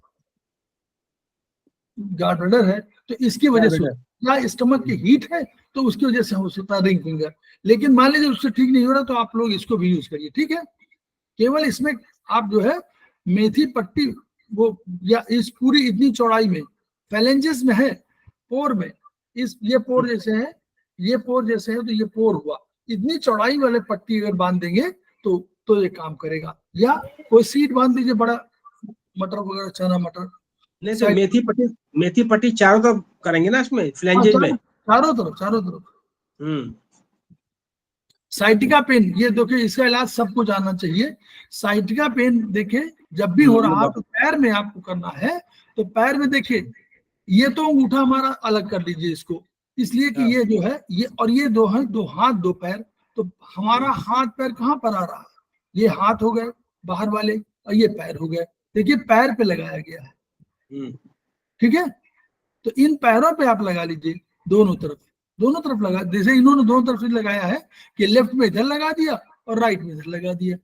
गॉल ब्लैडर है, तो इसकी वजह से या स्टमक की हीट है तो उसकी वजह से हो सकता है रिंग फिंगर। लेकिन मान लीजिए उससे ठीक नहीं हो रहा तो आप लोग इसको भी यूज करिए, ठीक है। केवल इसमें आप जो है मेथी पट्टी वो, या इस पूरी इतनी चौड़ाई में फैलेंजेस में है, पोर में, इस ये पोर जैसे है, ये पोर जैसे है, तो ये पोर हुआ, इतनी चौड़ाई वाले पट्टी अगर बांध देंगे तो ये काम करेगा। या कोई सीट बांध दीजिए, बड़ा मटर वगैरह, चना मटर। नहीं तो मेथी पट्टी चारों तरफ करेंगे ना इसमें फ्लैंजेस में। चारों तरफ। साइटिका पेन, ये देखिए इसका इलाज सबको जानना चाहिए। साइटिका पेन देखिए जब भी हो रहा तो पैर में आपको करना है, तो पैर में देखिए ये तो अंगूठा हमारा अलग कर लीजिए इसको, इसलिए कि ये जो है ये और ये दो है, दो हाथ दो पैर, तो हमारा हाथ पैर कहाँ पर आ रहा है, ये हाथ हो गए बाहर वाले और ये पैर हो गए, देखिए पैर पे लगाया गया है, ठीक है। तो इन पैरों पे आप लगा लीजिए दोनों तरफ लगा, जैसे इन्होंने दोनों तरफ से लगाया है कि लेफ्ट में इधर लगा दिया और राइट में इधर लगा दिया,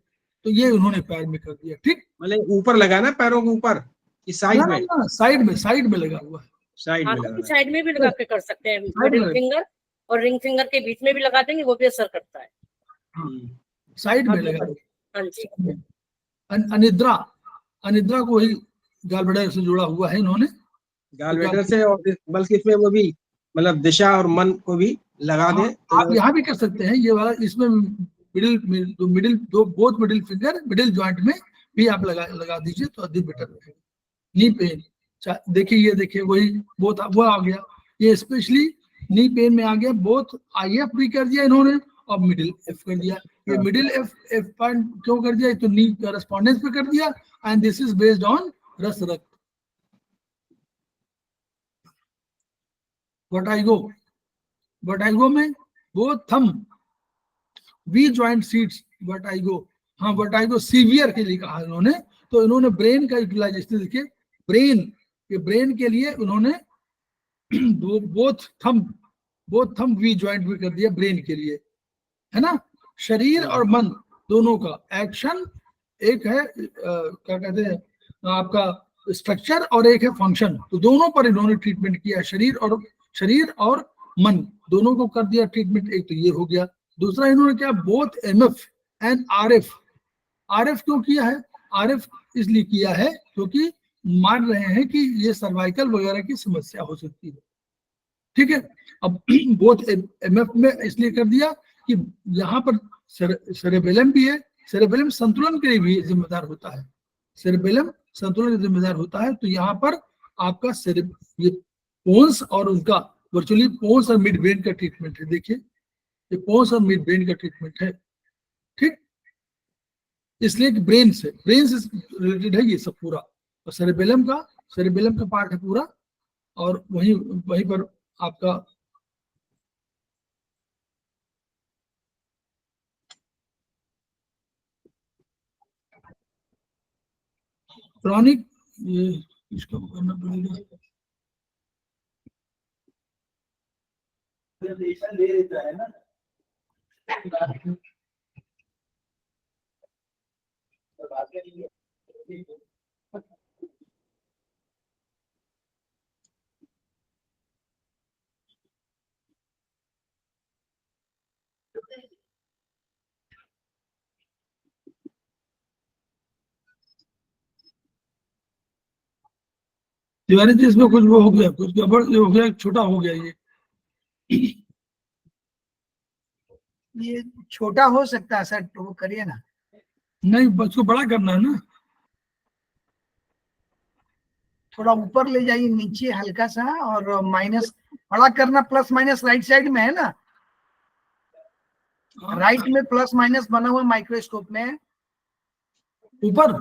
तो ये उन्होंने पैर में कर दिया, ठीक। मतलब ऊपर लगाना पैरों के ऊपर कि साइड में? साइड में लगा हुआ है, साइड में हाथों की लगाना। साइड में भी लगा के कर सकते हैं, साइड मिडिल में। फिंगर और रिंग फिंगर के बीच में भी लगा देंगे, वो भी असर करता है। साइड में लगा दिया। हाँ जी। अनिद्रा को ही गॉल ब्लैडर से जुड़ा हुआ है इन्होंने, गॉल ब्लैडर से, और बल्कि इसमें वो भी मतलब दिशा और मन को भी लगा दे तो आप यहाँ भी कर सकते हैं ये वाला, इसमें both middle finger middle joint में भी आप लगा दीजिए तो अधिक बेटर रहेगा। नी पेन देखिए, ये देखिए वही बोथ वो आ गया, ये स्पेशली नी पेन में आ गया, बोथ IF भी कर दिया इन्होंने और मिडिल एफ कर दिया। ये मिडिल एफ पॉइंट क्यों कर दिया, तो नी कॉरेस्पॉन्डेंस पे कर दिया, and this is based on रस रक्त। वर्टाइगो में both thumb V joint seats vertigo, हाँ वर्टाइगो सीवियर के लिए कहा इन्होंने, तो इन्होंने ब्रेन का यूटिलाइजेशन देखिए, ब्रेन के लिए उन्होंने बोथ थंब वी जॉइंट भी कर दिया ब्रेन के लिए, है ना। शरीर और मन दोनों का एक्शन, एक है क्या कहते हैं आपका स्ट्रक्चर और एक है फंक्शन, तो दोनों पर इन्होंने ट्रीटमेंट किया, शरीर और मन दोनों को कर दिया ट्रीटमेंट। एक तो ये हो गया, दूसरा इन्होंने क्या बोथ MF एंड RF क्यों किया है, RF इसलिए किया है क्योंकि मान रहे हैं कि ये सर्वाइकल वगैरह की समस्या हो सकती है, ठीक है। अब बोथ MF में इसलिए कर दिया कि यहाँ पर सेरेबेलम भी है, सेरेबेलम संतुलन के लिए भी जिम्मेदार होता है, सेरेबेलम संतुलन के जिम्मेदार होता है, तो यहाँ पर आपका ये पोन्स और उनका वर्चुअली पोन्स और मिड ब्रेन का ट्रीटमेंट है, देखिए ये पोन्स और मिड ब्रेन का ट्रीटमेंट है, ठीक। इसलिए कि ब्रेन से रिलेटेड है ये सब पूरा, और सेरेबेलम का पार्ट है पूरा, और वहीं पर आपका क्रॉनिक, ये इसको करना पड़ेगा। ले लेता है ना। तिवारी जी इसमें कुछ वो हो गया, कुछ गड़बड़ हो गया, छोटा हो गया ये छोटा हो सकता है सर, तो वो करिए ना। नहीं, उसको बड़ा करना है ना। थोड़ा ऊपर ले जाइए, नीचे हल्का सा, और माइनस बड़ा करना, प्लस माइनस राइट साइड में है ना, राइट में प्लस माइनस बना हुआ माइक्रोस्कोप में, ऊपर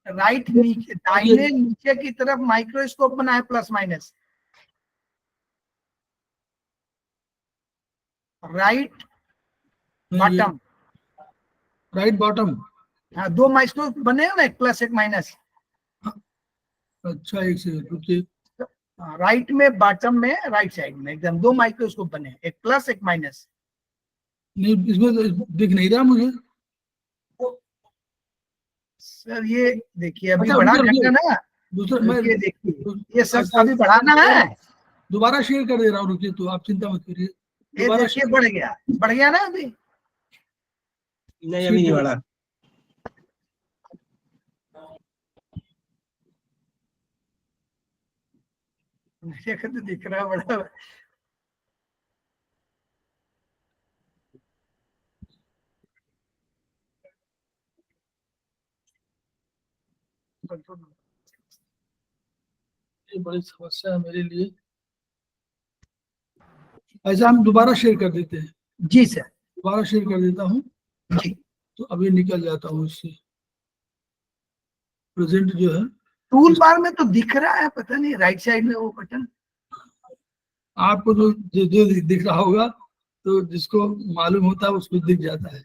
राइट नीचे, दाहिने नीचे की तरफ माइक्रोस्कोप बना है plus minus, right bottom, right bottom. हाँ, दो माइक्रोस्कोप बने हैं ना, एक प्लस एक माइनस। अच्छा, एक सेकंड रुकिए। राइट में बॉटम में राइट साइड में एकदम दो माइक्रोस्कोप बने हैं, एक प्लस एक माइनस। नहीं, इसमें तो दिख नहीं रहा मुझे सर ये देखिए, अभी अच्छा, बढ़ा रुकिए, करना ना, दूसरा मैं रुकिए देखिए, ये सब अभी बढ़ाना है। दोबारा शेयर कर दे रहा हूँ, रुकिए, तो आप चिंता मत करिए। ये दोबारा देखिए बढ़ गया ना अभी। नहीं अभी नहीं बढ़ा। देखो तो दिख रहा है बड़ा। ये बड़ी समस्या है मेरे लिए। ऐसा हम दोबारा शेयर कर देते हैं, जी सर, दोबारा शेयर कर देता हूँ, जी। तो अभी निकल जाता हूँ इससे। प्रेजेंट जो है, टूल बार में तो दिख रहा है, पता नहीं राइट साइड में वो बटन। आपको जो जो, जो दिख रहा होगा, तो जिसको मालूम होता है उसको दिख जाता है।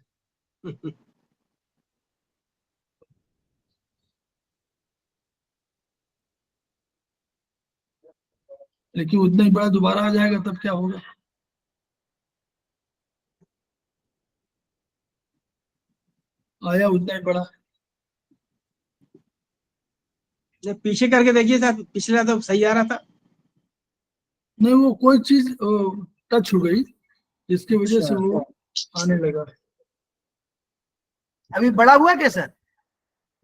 लेकिन उतना ही बड़ा दोबारा आ जाएगा तब क्या होगा? आया उतना ही बड़ा। पीछे करके देखिए सर, पिछला तो सही आ रहा था। नहीं, वो कोई चीज टच हो गई, जिसकी वजह से वो आने लगा। अभी बड़ा हुआ क्या सर?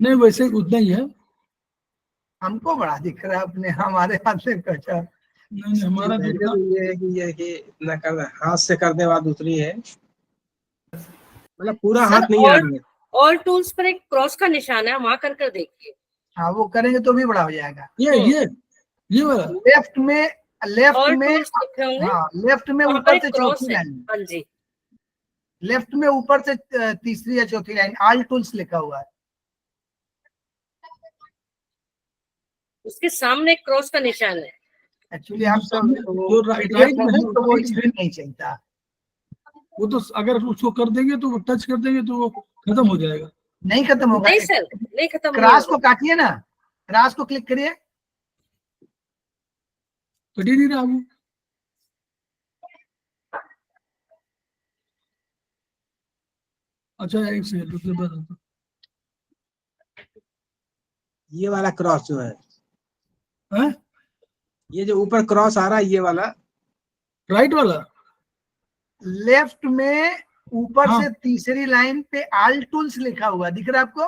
नहीं, वैसे उतना ही है। हमको बड़ा दिख रहा है अपने, हमारे हाथ में कचा। नहीं, हमारा ये जितना है कि ये इतना कर हाथ से करने वाला दूसरी है, मतलब पूरा हाथ नहीं आ रहा है। ऑल टूल्स पर एक क्रॉस का निशान है, वहां कर देखिए। हाँ, वो करेंगे तो भी बड़ा हो जाएगा। ये वाला लेफ्ट में, लेफ्ट ऑल में, टूल्स लिखे होंगे, हाँ लेफ्ट में वहां पर ऊपर एक से क्रॉस चौथी है। लाइन, हाँ जी, लेफ्ट में ऊपर से तीसरी या चौथी लाइन ऑल टूल्स लिखा हुआ है। उसके सामने एक क्रॉस का निशान है। एक्चुअली आप सब जो राइट में है, तो वो स्क्रीन नहीं चलता। वो तो अगर उसको कर देंगे तो वो टच कर देंगे तो वो खत्म हो जाएगा। नहीं खत्म होगा, नहीं सर, नहीं खत्म क्रॉस को काटिए ना, क्रॉस को क्लिक करिए। कट ही नहीं रहा वो। अच्छा, एक सेकंड रुकिए, बताता। ये वाला क्रॉस जो है, हैं? ये जो ऊपर क्रॉस आ रहा है, ये वाला राइट वाला। लेफ्ट में ऊपर हाँ। से तीसरी लाइन पे ऑल टूल्स लिखा हुआ दिख रहा है आपको,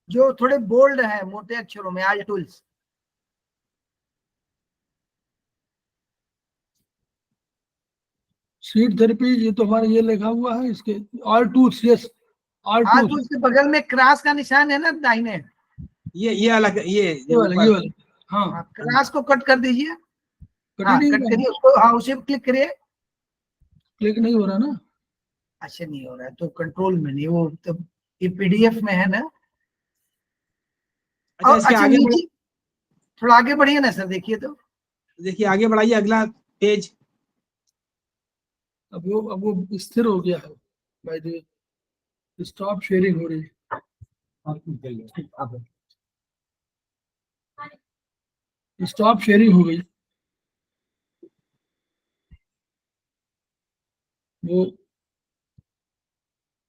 जो थोड़े बोल्ड है मोटे अक्षरों में, ऑल टूल्स। सीट थेरेपी, ये तो हमारा ये लिखा हुआ है इसके। All tools, yes, all all tools. Tools के बगल में क्रॉस का निशान है ना दाहिने, ये अलग, ये ये वाला, ये वाला। हाँ, हाँ, क्रॉस को कट कर दीजिए। कट ही हाँ, नहीं कट रहा। करिए उसको, हाँ उसे क्लिक करिए। क्लिक नहीं हो रहा ना। अच्छा, नहीं हो रहा है तो कंट्रोल में नहीं, वो तो ये पीडीएफ में है ना। अच्छा और इसके अच्छा, आगे नीचे थोड़ा आगे बढ़िए ना सर, देखिए तो। देखिए, आगे बढ़ाइए अगला पेज। अब वो स्थिर हो गया है। By the way, stop sharing हो रही है। स्टॉप शेयरिंग हो गई, वो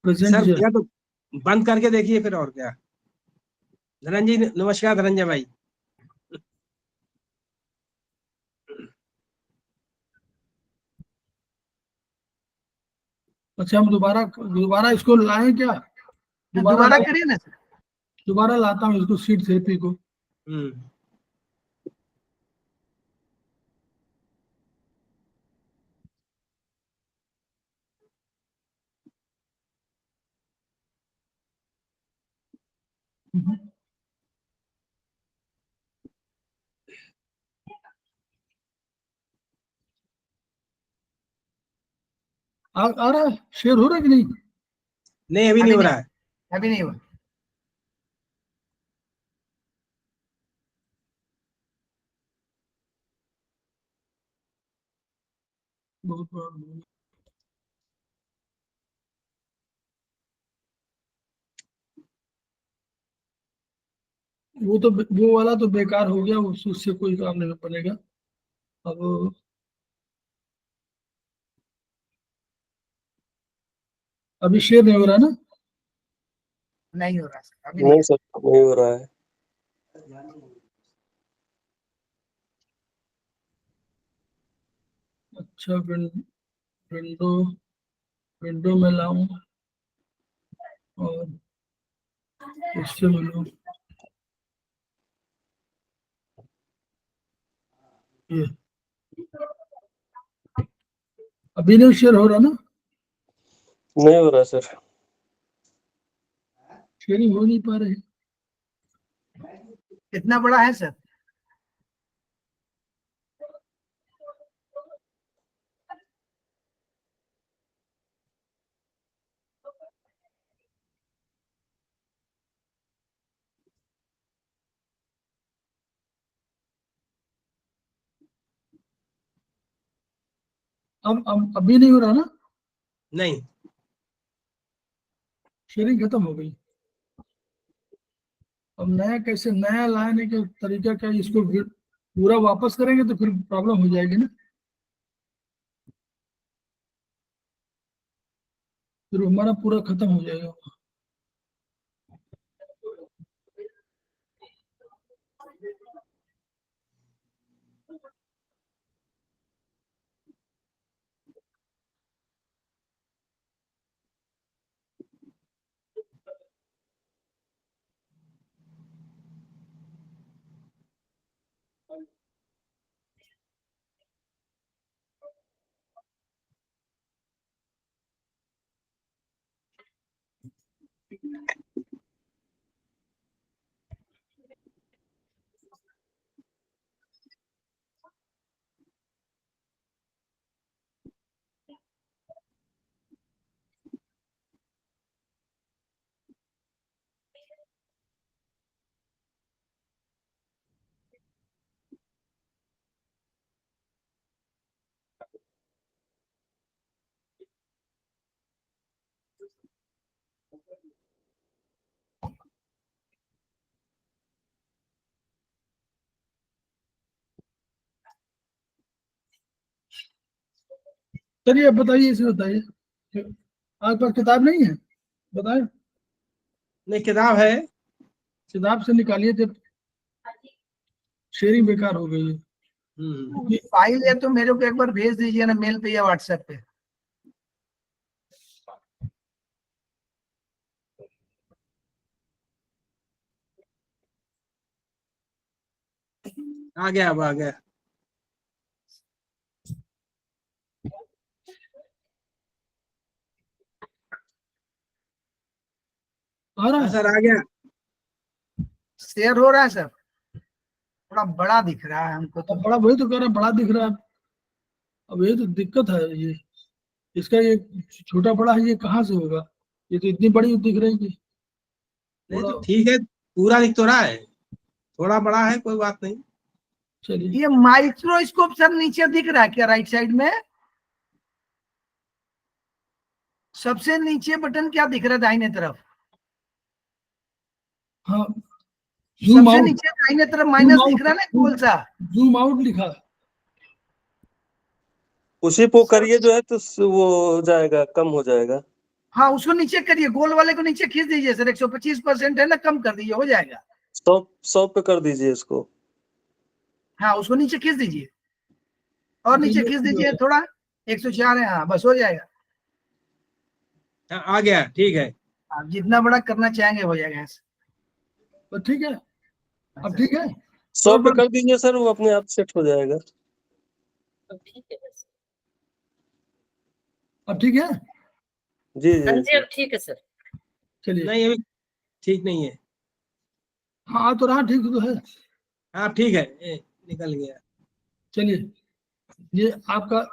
प्रेजेंट सर जो या तो बंद करके देखिए फिर, और क्या। धनंजय नमस्कार, धनंजय भाई। अच्छा हम दोबारा इसको लाएं क्या? दोबारा करिए ना सर। दोबारा लाता हूँ इसको, सीड थेरेपी को। हम्म। आ रहा है, शेयर हो रहा है कि नहीं? नहीं, अभी नहीं हो रहा है। अभी नहीं हुआ। बहुत प्रॉब्लम। वो वाला तो बेकार हो गया, उससे कोई काम नहीं बनेगा अब। अभी शेयर नहीं हो रहा ना? नहीं हो रहा सर, अभी नहीं सर, नहीं हो रहा है। अच्छा विंडो विंडो में लाऊं और इससे मिलूं, ये अभी नहीं शेयर हो रहा ना? नहीं हो रहा सर। शेयरिंग हो नहीं पा रही। कितना बड़ा है सर? अब अभी नहीं हो रहा ना? नहीं, शेयरिंग खत्म हो गई। अब नया कैसे, नया लाने का तरीका क्या? इसको पूरा वापस करेंगे तो फिर प्रॉब्लम हो जाएगी ना, फिर हमारा पूरा खत्म हो जाएगा। चलिए अब बताइए, इसे बताइए, आपके पास किताब नहीं है? बताए, नहीं किताब है। किताब से निकालिए, जब शेयरिंग बेकार हो गई है। हम्म। फाइल है तो मेरे को एक बार भेज दीजिए ना, मेल पे या व्हाट्सएप पे। आ गया, अब आ गया। आ रहा हाँ है? सर, आ गया। शेयर हो रहा है सर, थोड़ा बड़ा दिख रहा है हमको तो। अब बड़ा, वही तो कह रहा है, बड़ा दिख रहा है। अब ये तो दिक्कत है, ये इसका ये छोटा बड़ा है, ये कहाँ से होगा? ये तो इतनी बड़ी दिख रही है। नहीं थोड़ा, तो ठीक है, पूरा दिख तो रहा है, थोड़ा बड़ा है, कोई बात नहीं। चलिए। ये माइक्रोस्कोप सर नीचे दिख रहा है क्या, राइट साइड में? सबसे नीचे बटन क्या दिख रहा है दाहिने तरफ? हाँ, जूम सबसे आउट, नीचे दाहिने तरफ माइनस out. दिख रहा है ना गोल सा, जूम आउट लिखा है। उसी को करिए जो है तो वो हो जाएगा, कम हो जाएगा। हाँ उसको नीचे करिए, गोल वाले को नीचे खींच दीजिए सर, 125% है ना, कम कर दीजिए, हो जाएगा। 100 पे कर दीजिए इसको। हाँ उसको नीचे खींच दीजिए, और नीचे खींच दीजिए थोड़ा, 104 है, हाँ बस हो जाएगा। हाँ, आ गया, ठीक है। आप जितना बड़ा करना चाहेंगे हो जाएगा ऐसे। तो ठीक है, अब ठीक है। 100 पे कर दीजिए सर, वो अपने आप सेट हो जाएगा। अब ठीक है बस। अब ठीक है, जी हाँ जी जी अब ठीक है सर। चलिए। नहीं अभी ठीक नहीं है। हाँ तो रहा, ठीक तो है। हाँ ठीक है, निकल गया। चलिए, ये आपका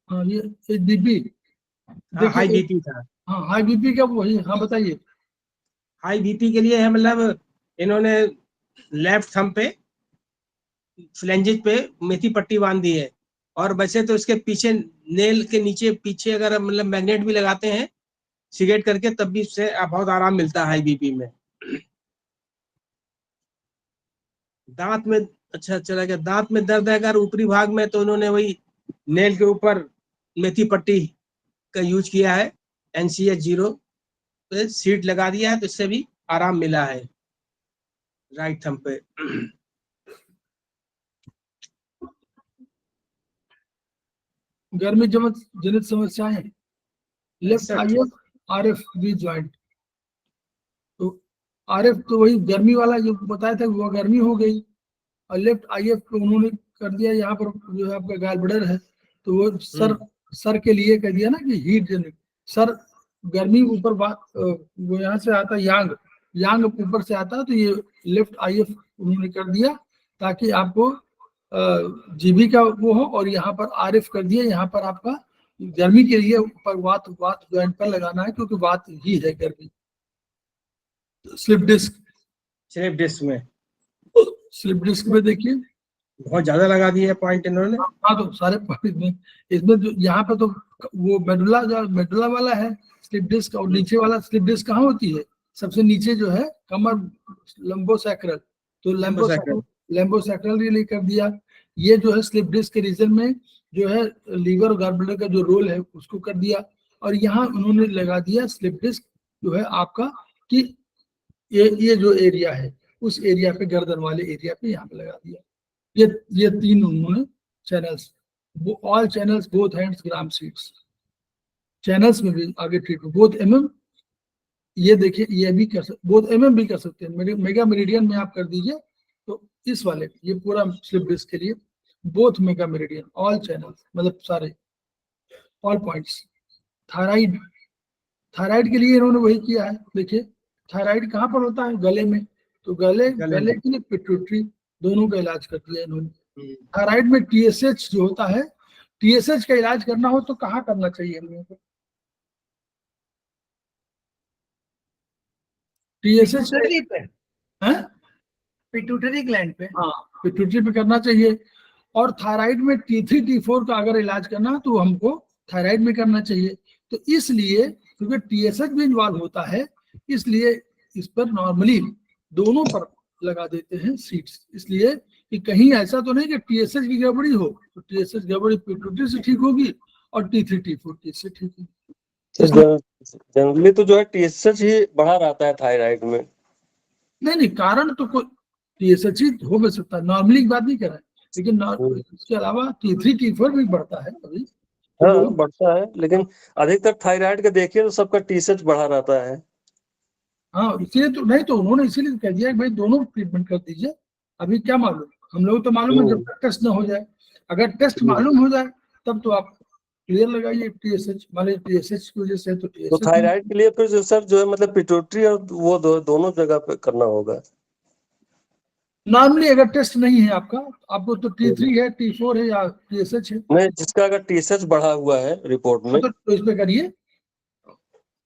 हाँ, ये बीपी हाँ हाई देखिए। बीपी था। हाँ, हाई बीपी का वही, हाँ बताइए। हाई बीपी के लिए है, मतलब इन्होंने लेफ्ट थंब पे फ्लेंजेस पे मेथी पट्टी बांध दी है, और वैसे तो इसके पीछे नेल के नीचे पीछे अगर मतलब मैग्नेट भी लगाते हैं सिगरेट करके, तब भी इससे बहुत आराम मिलता है हाई बीपी में। दांत में, अच्छा चला गया, दांत में दर्द है अगर ऊपरी भाग में, तो उन्होंने वही नेल के ऊपर मेथी पट्टी का यूज किया है, NCH0 पे सीट लगा दिया है, तो इससे भी आराम मिला है राइट थंब पे। गर्मी जनित समस्याएं, left Set। If RF be joint. तो आरएफ तो वही गर्मी वाला जो बताया था, वो गर्मी हो गई, और लेफ्ट आईएफ को उन्होंने कर दिया यहाँ पर, जो है आपका गाल ब्लडर है, तो वो सर के लिए कर दिया ना कि हीट जनरेट, सर गर्मी ऊपर वो यहाँ से आता है, यांग ऊपर से आता है, तो ये लेफ्ट आईएफ उन्होंने कर दिया ताकि आपको जीबी का वो हो, और यहाँ पर आरएफ कर दिया, यहाँ पर आपका गर्मी के लिए ऊपर वात ज्वाइंट पर लगाना है, क्योंकि वात ही है गर्मी। स्लिप डिस्क में देखिए, बहुत ज्यादा लगा दिया है पॉइंट इन्होंने। हाँ तो सारे पॉइंट में, इसमें जो यहाँ पे तो वो मेडुला वाला है स्लिप डिस्क, और नीचे वाला स्लिप डिस्क कहाँ होती है, सबसे नीचे जो है कमर लंबोसैक्रल, तो लंबोसैक्रल रिलीज कर दिया। ये जो है स्लिप डिस्क के रीजन में जो है लीवर और गॉल ब्लैडर का जो रोल है उसको कर दिया, और यहाँ उन्होंने लगा दिया स्लिप डिस्क जो है आपका कि ये जो एरिया है उस एरिया पे, गर्दन वाले एरिया पे यहाँ पे लगा दिया। ये तीन उन्होंने चैनल्स, वो ऑल चैनल्स बोथ हैंड्स ग्राम सीट्स, चैनल्स में भी आगे ट्रीटमेंट बोथ एमएम, ये देखिए ये भी कर सकते, बोथ एमएम भी कर सकते हैं, मेगा मेरिडियन में आप कर दीजिए, तो इस वाले ये पूरा स्लिप डिस्क के लिए both mega meridian all channels, मतलब सारे ऑल पॉइंट्स। थायराइड के लिए इन्होंने वही किया है, देखिए थायराइड कहाँ पर होता है, गले में, तो गले के लिए पिट्यूटरी, दोनों का इलाज कर दिया इन्होंने। थायराइड में TSH जो होता है, TSH का इलाज करना हो तो कहाँ करना चाहिए हम लोगों को? TSH पिट्यूटरी ग्लैंड पे, हाँ पिट्यूटरी पे करना चाहिए। और थायराइड में T3 T4 का अगर इलाज करना है तो हमको थायराइड में करना चाहिए। तो इसलिए क्योंकि TSH भी इन्वॉल्व होता है, इसलिए इस पर नॉर्मली दोनों पर लगा देते हैं सीट्स, इसलिए कि कहीं ऐसा तो नहीं कि TSH की गड़बड़ी हो, तो TSH गड़बड़ी पिट्यूटरी से ठीक होगी और T3 T4 से ठीक होगी। जनरली तो जो है TSH ही बढ़ा रहता है थायराइड में। नहीं कारण तो कोई TSH ही हो भी सकता है, नॉर्मली की बात नहीं कर रहे हैं, लेकिन इसके अलावा T3 T4 भी बढ़ता है अभी। हाँ बढ़ता है, लेकिन अधिकतर थायराइड का देखिए तो सबका TSH बढ़ा रहता है। हाँ इसलिए तो नहीं, तो उन्होंने इसीलिए कह दिया कि भाई दोनों ट्रीटमेंट कर दीजिए। अभी क्या मालूम, हम लोग तो मालूम है जब तक टेस्ट ना हो जाए, अगर टेस्ट मालूम हो जाए तब तो आप क्लियर लगाइए TSH, मान लीजिए TSH की वजह से तो TSH। तो थायराइड के लिए फिर जो सर जो है मतलब पिट्यूटरी और वो दोनों जगह पे करना होगा नॉर्मली। अगर टेस्ट नहीं है आपको तो T3 है, T4 है या TSH है, नहीं, जिसका अगर TSH बढ़ा हुआ है रिपोर्ट में तो इस पे करिए,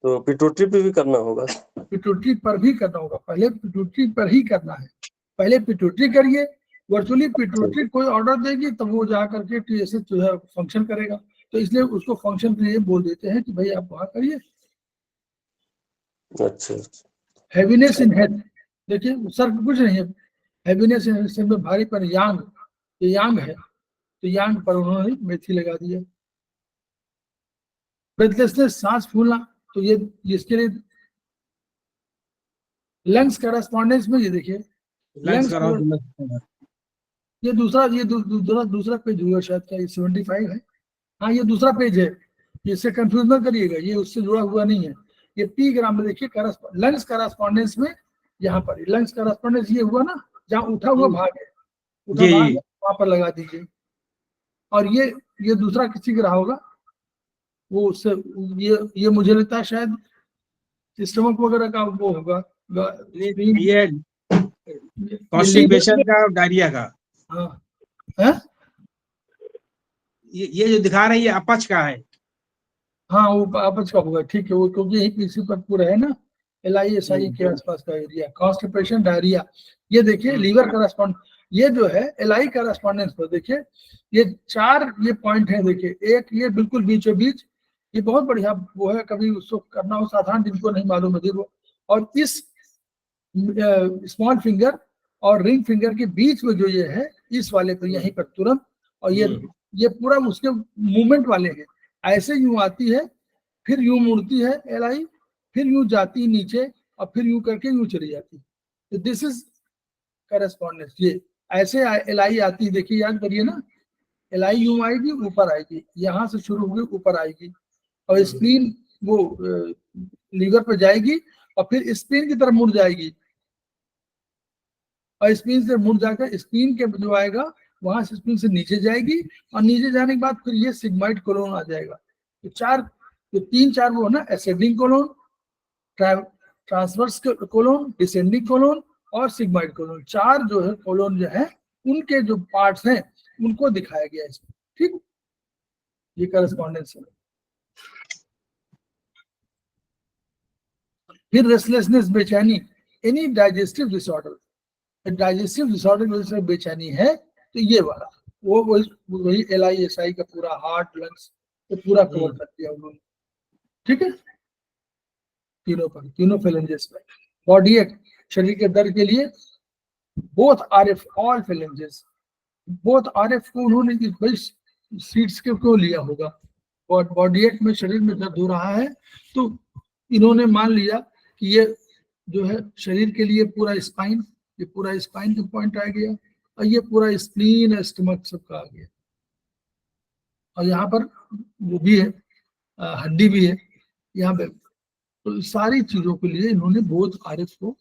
तो पिट्यूटरी पे भी करना होगा। पिट्यूटरी पर भी करना होगा, पहले पिट्यूटरी पर ही करना है, पहले पिट्यूटरी करिए। वर्चुअली पिट्यूटरी कोई ऑर्डर देगी तब वो जा करके TSH जो है फंक्शन करेगा, तो इसलिए उसको फंक्शन के लिए बोल देते हैं कि भाई आप वहां करिए। अच्छा हैवीनेस इन हेड, देखिए सर कुछ नहीं है, हैवीनेस इन हेड में भारी पर यांग, ये यांग है तो यांग पर उन्होंने मेथी लगा दिया। ब्रेथलेसनेस, सांस फूलना, तो ये इसके लिए लंग्स करस्पॉन्डेंस में ये देखिए लंग्स लंग्स का राउंड ये दूसरा पेज हुआ शायद का, ये 75 है। हाँ ये दूसरा पेज है, इससे कंफ्यूज ना करिएगा, ये उससे जुड़ा हुआ नहीं है। ये पी ग्राम में देखिए लंग्स करस्पॉन्डेंस में, यहाँ पर लंग्स करस्पॉन्डेंस ये हुआ ना, जहाँ उठा हुआ भाग है, उठा जी, भाग जी। वहां पर लगा दीजिए। और ये दूसरा किसी का रहा होगा, वो उससे ये मुझे लगता है शायद स्टमक वगैरह का वो होगा, ये कॉन्स्टिपेशन का और डायरिया का, हाँ है? ये जो दिखा रहे हैं ये अपच का है। हाँ वो आपस का होगा, ठीक है, वो क्योंकि यही पीसी पर पूरा है ना, LISI के आसपास का एरिया, कॉन्स्टिपेशन डायरिया। ये देखिए लीवर करस्पॉन्ड, ये जो है LI करस्पॉन्डेंस पर देखिए ये 4 ये पॉइंट है, देखिए एक ये बिल्कुल बीचों बीच, ये बहुत बढ़िया वो है, कभी उसको करना हो साधारण जिनको नहीं मालूम है वो। और इस स्मॉल फिंगर और रिंग फिंगर के बीच में जो ये है, इस वाले पर यहीं पर तुरंत, और ये पूरा उसके मूवमेंट वाले हैं, ऐसे यूं आती है, फिर यूं मुड़ती है LI, फिर यूं जाती नीचे, और फिर यूं करके यूं चली जाती। तो दिस इज करस्पॉन्डेंस। ये ऐसे LI आती है, देखिए याद करिए ना, LI यूं आएगी ऊपर आएगी, यहां से शुरू होगी ऊपर आएगी, और स्प्लीन वो लीवर पर जाएगी और फिर स्प्लीन की तरफ मुड़ जाएगी, और स्प्लीन से मुड़ जाकर स्प्लीन के जो आएगा वहां से स्प्लीन से नीचे जाएगी, और नीचे जाने के बाद फिर ये सिग्माइड कोलोन आ जाएगा। तो 3-4 वो है ना, ascending colon, transverse colon, descending colon और सिग्माइड कोलोन, 4 जो है कोलोन जो है उनके जो पार्ट्स हैं उनको दिखाया गया है इसमें, ठीक। ये करस्पॉन्डेंस है। फिर रेस्टलेसनेस, बेचैनी, any digestive disorder, digestive disorder की वजह से बेचैनी है, तो ये वाला वो वही LISI का पूरा हार्ट लंग्स तो पूरा कवर कर दिया उन्होंने, ठीक है। तीनों फेलेंजेस में बॉडी एक शरीर के दर्द के लिए both RF, all phalanges, both RF को उन्होंने सीट्स के क्यों लिया होगा, बॉडी एक में शरीर में दर्द हो रहा है तो इन्होंने मान लिया कि ये जो है शरीर के लिए पूरा स्पाइन, ये पूरा स्पाइन का पॉइंट आ गया, और ये पूरा स्प्लीन स्टमक सबका आ गया, और यहाँ पर वो भी है, हड्डी भी है यहाँ पे। तो सारी चीजों के लिए इन्होंने बोथ RF को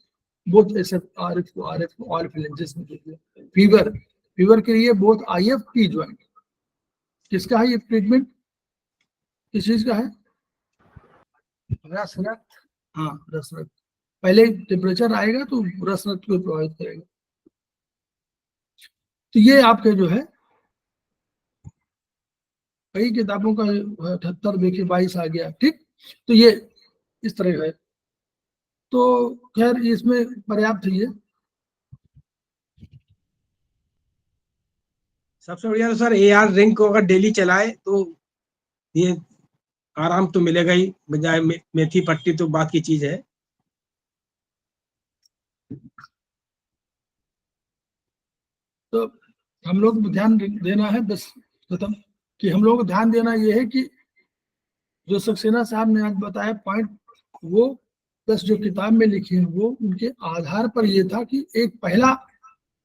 ऑल फेलेंजेस में दे दिया। फीवर के लिए बोथ IF की ज्वाइंट, किसका है ये ट्रीटमेंट, किस चीज का है, रस रक्त, हाँ रस रक्त, पहले टेम्परेचर आएगा तो रस रक्त को प्रभावित करेगा। तो ये आपके जो है कई किताबों का 78 देखिए 22 आ गया, ठीक। तो ये इस तरह है, तो खैर इसमें पर्याप्त है ये। सबसे बढ़िया तो सर AR रिंग को अगर डेली चलाए तो ये आराम तो मिलेगा ही, बजाय मेथी पट्टी तो बात की चीज है। तो हम लोग को ध्यान देना है, बस खत्म, कि हम लोग को ध्यान देना ये है कि जो सक्सेना साहब ने आज बताया पॉइंट, वो बस जो किताब में लिखे हैं वो उनके आधार पर ये था कि एक पहला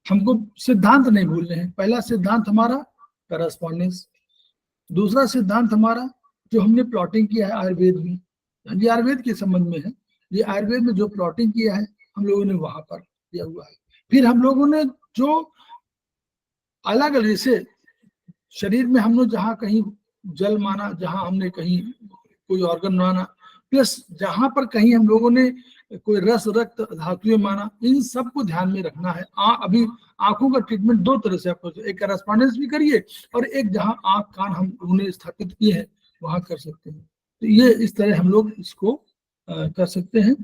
हमको सिद्धांत नहीं भूलने हैं। पहला सिद्धांत हमारा करस्पॉन्डेंस, दूसरा सिद्धांत हमारा जो हमने प्लॉटिंग किया है आयुर्वेद में, ये आयुर्वेद के संबंध में है, ये आयुर्वेद में जो प्लॉटिंग किया है हम लोगों ने वहां पर किया हुआ है। फिर हम लोगों ने जो अलग अलग से शरीर में हमने जहाँ कहीं जल माना, जहाँ हमने कहीं कोई ऑर्गन माना, प्लस जहां पर कहीं हम लोगों ने कोई रस रक्त धातुएं माना, इन सब को ध्यान में रखना है। अभी आंखों का ट्रीटमेंट 2 तरह से आपको, एक करस्पॉन्डेंस भी करिए और एक जहां आंख कान हम उन्हें स्थापित किए हैं वहां कर सकते हैं। तो ये इस तरह हम लोग इसको कर सकते हैं।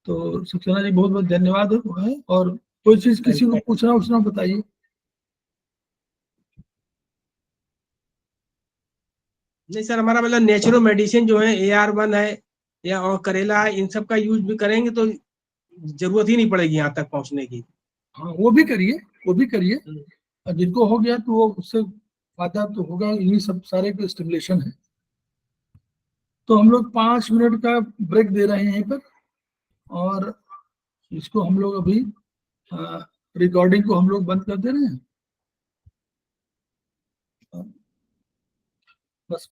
तो सक्सेना जी बहुत बहुत धन्यवाद है, और कोई चीज किसी को पूछना बताइए। नहीं सर, हमारा मतलब नेचुरल मेडिसिन जो है AR1 है या और करेला है, इन सब का यूज भी करेंगे तो जरूरत ही नहीं पड़ेगी यहाँ तक पहुँचने की। हाँ वो भी करिए, वो भी करिए। और जिनको हो गया तो वो उससे फायदा तो होगा, इन्हीं सब सारे को स्टिमुलेशन है। तो हम लोग 5 मिनट का ब्रेक दे रहे हैं यहीं पर, और इसको हम लोग अभी रिकॉर्डिंग को हम लोग बंद कर दे रहे हैं। बस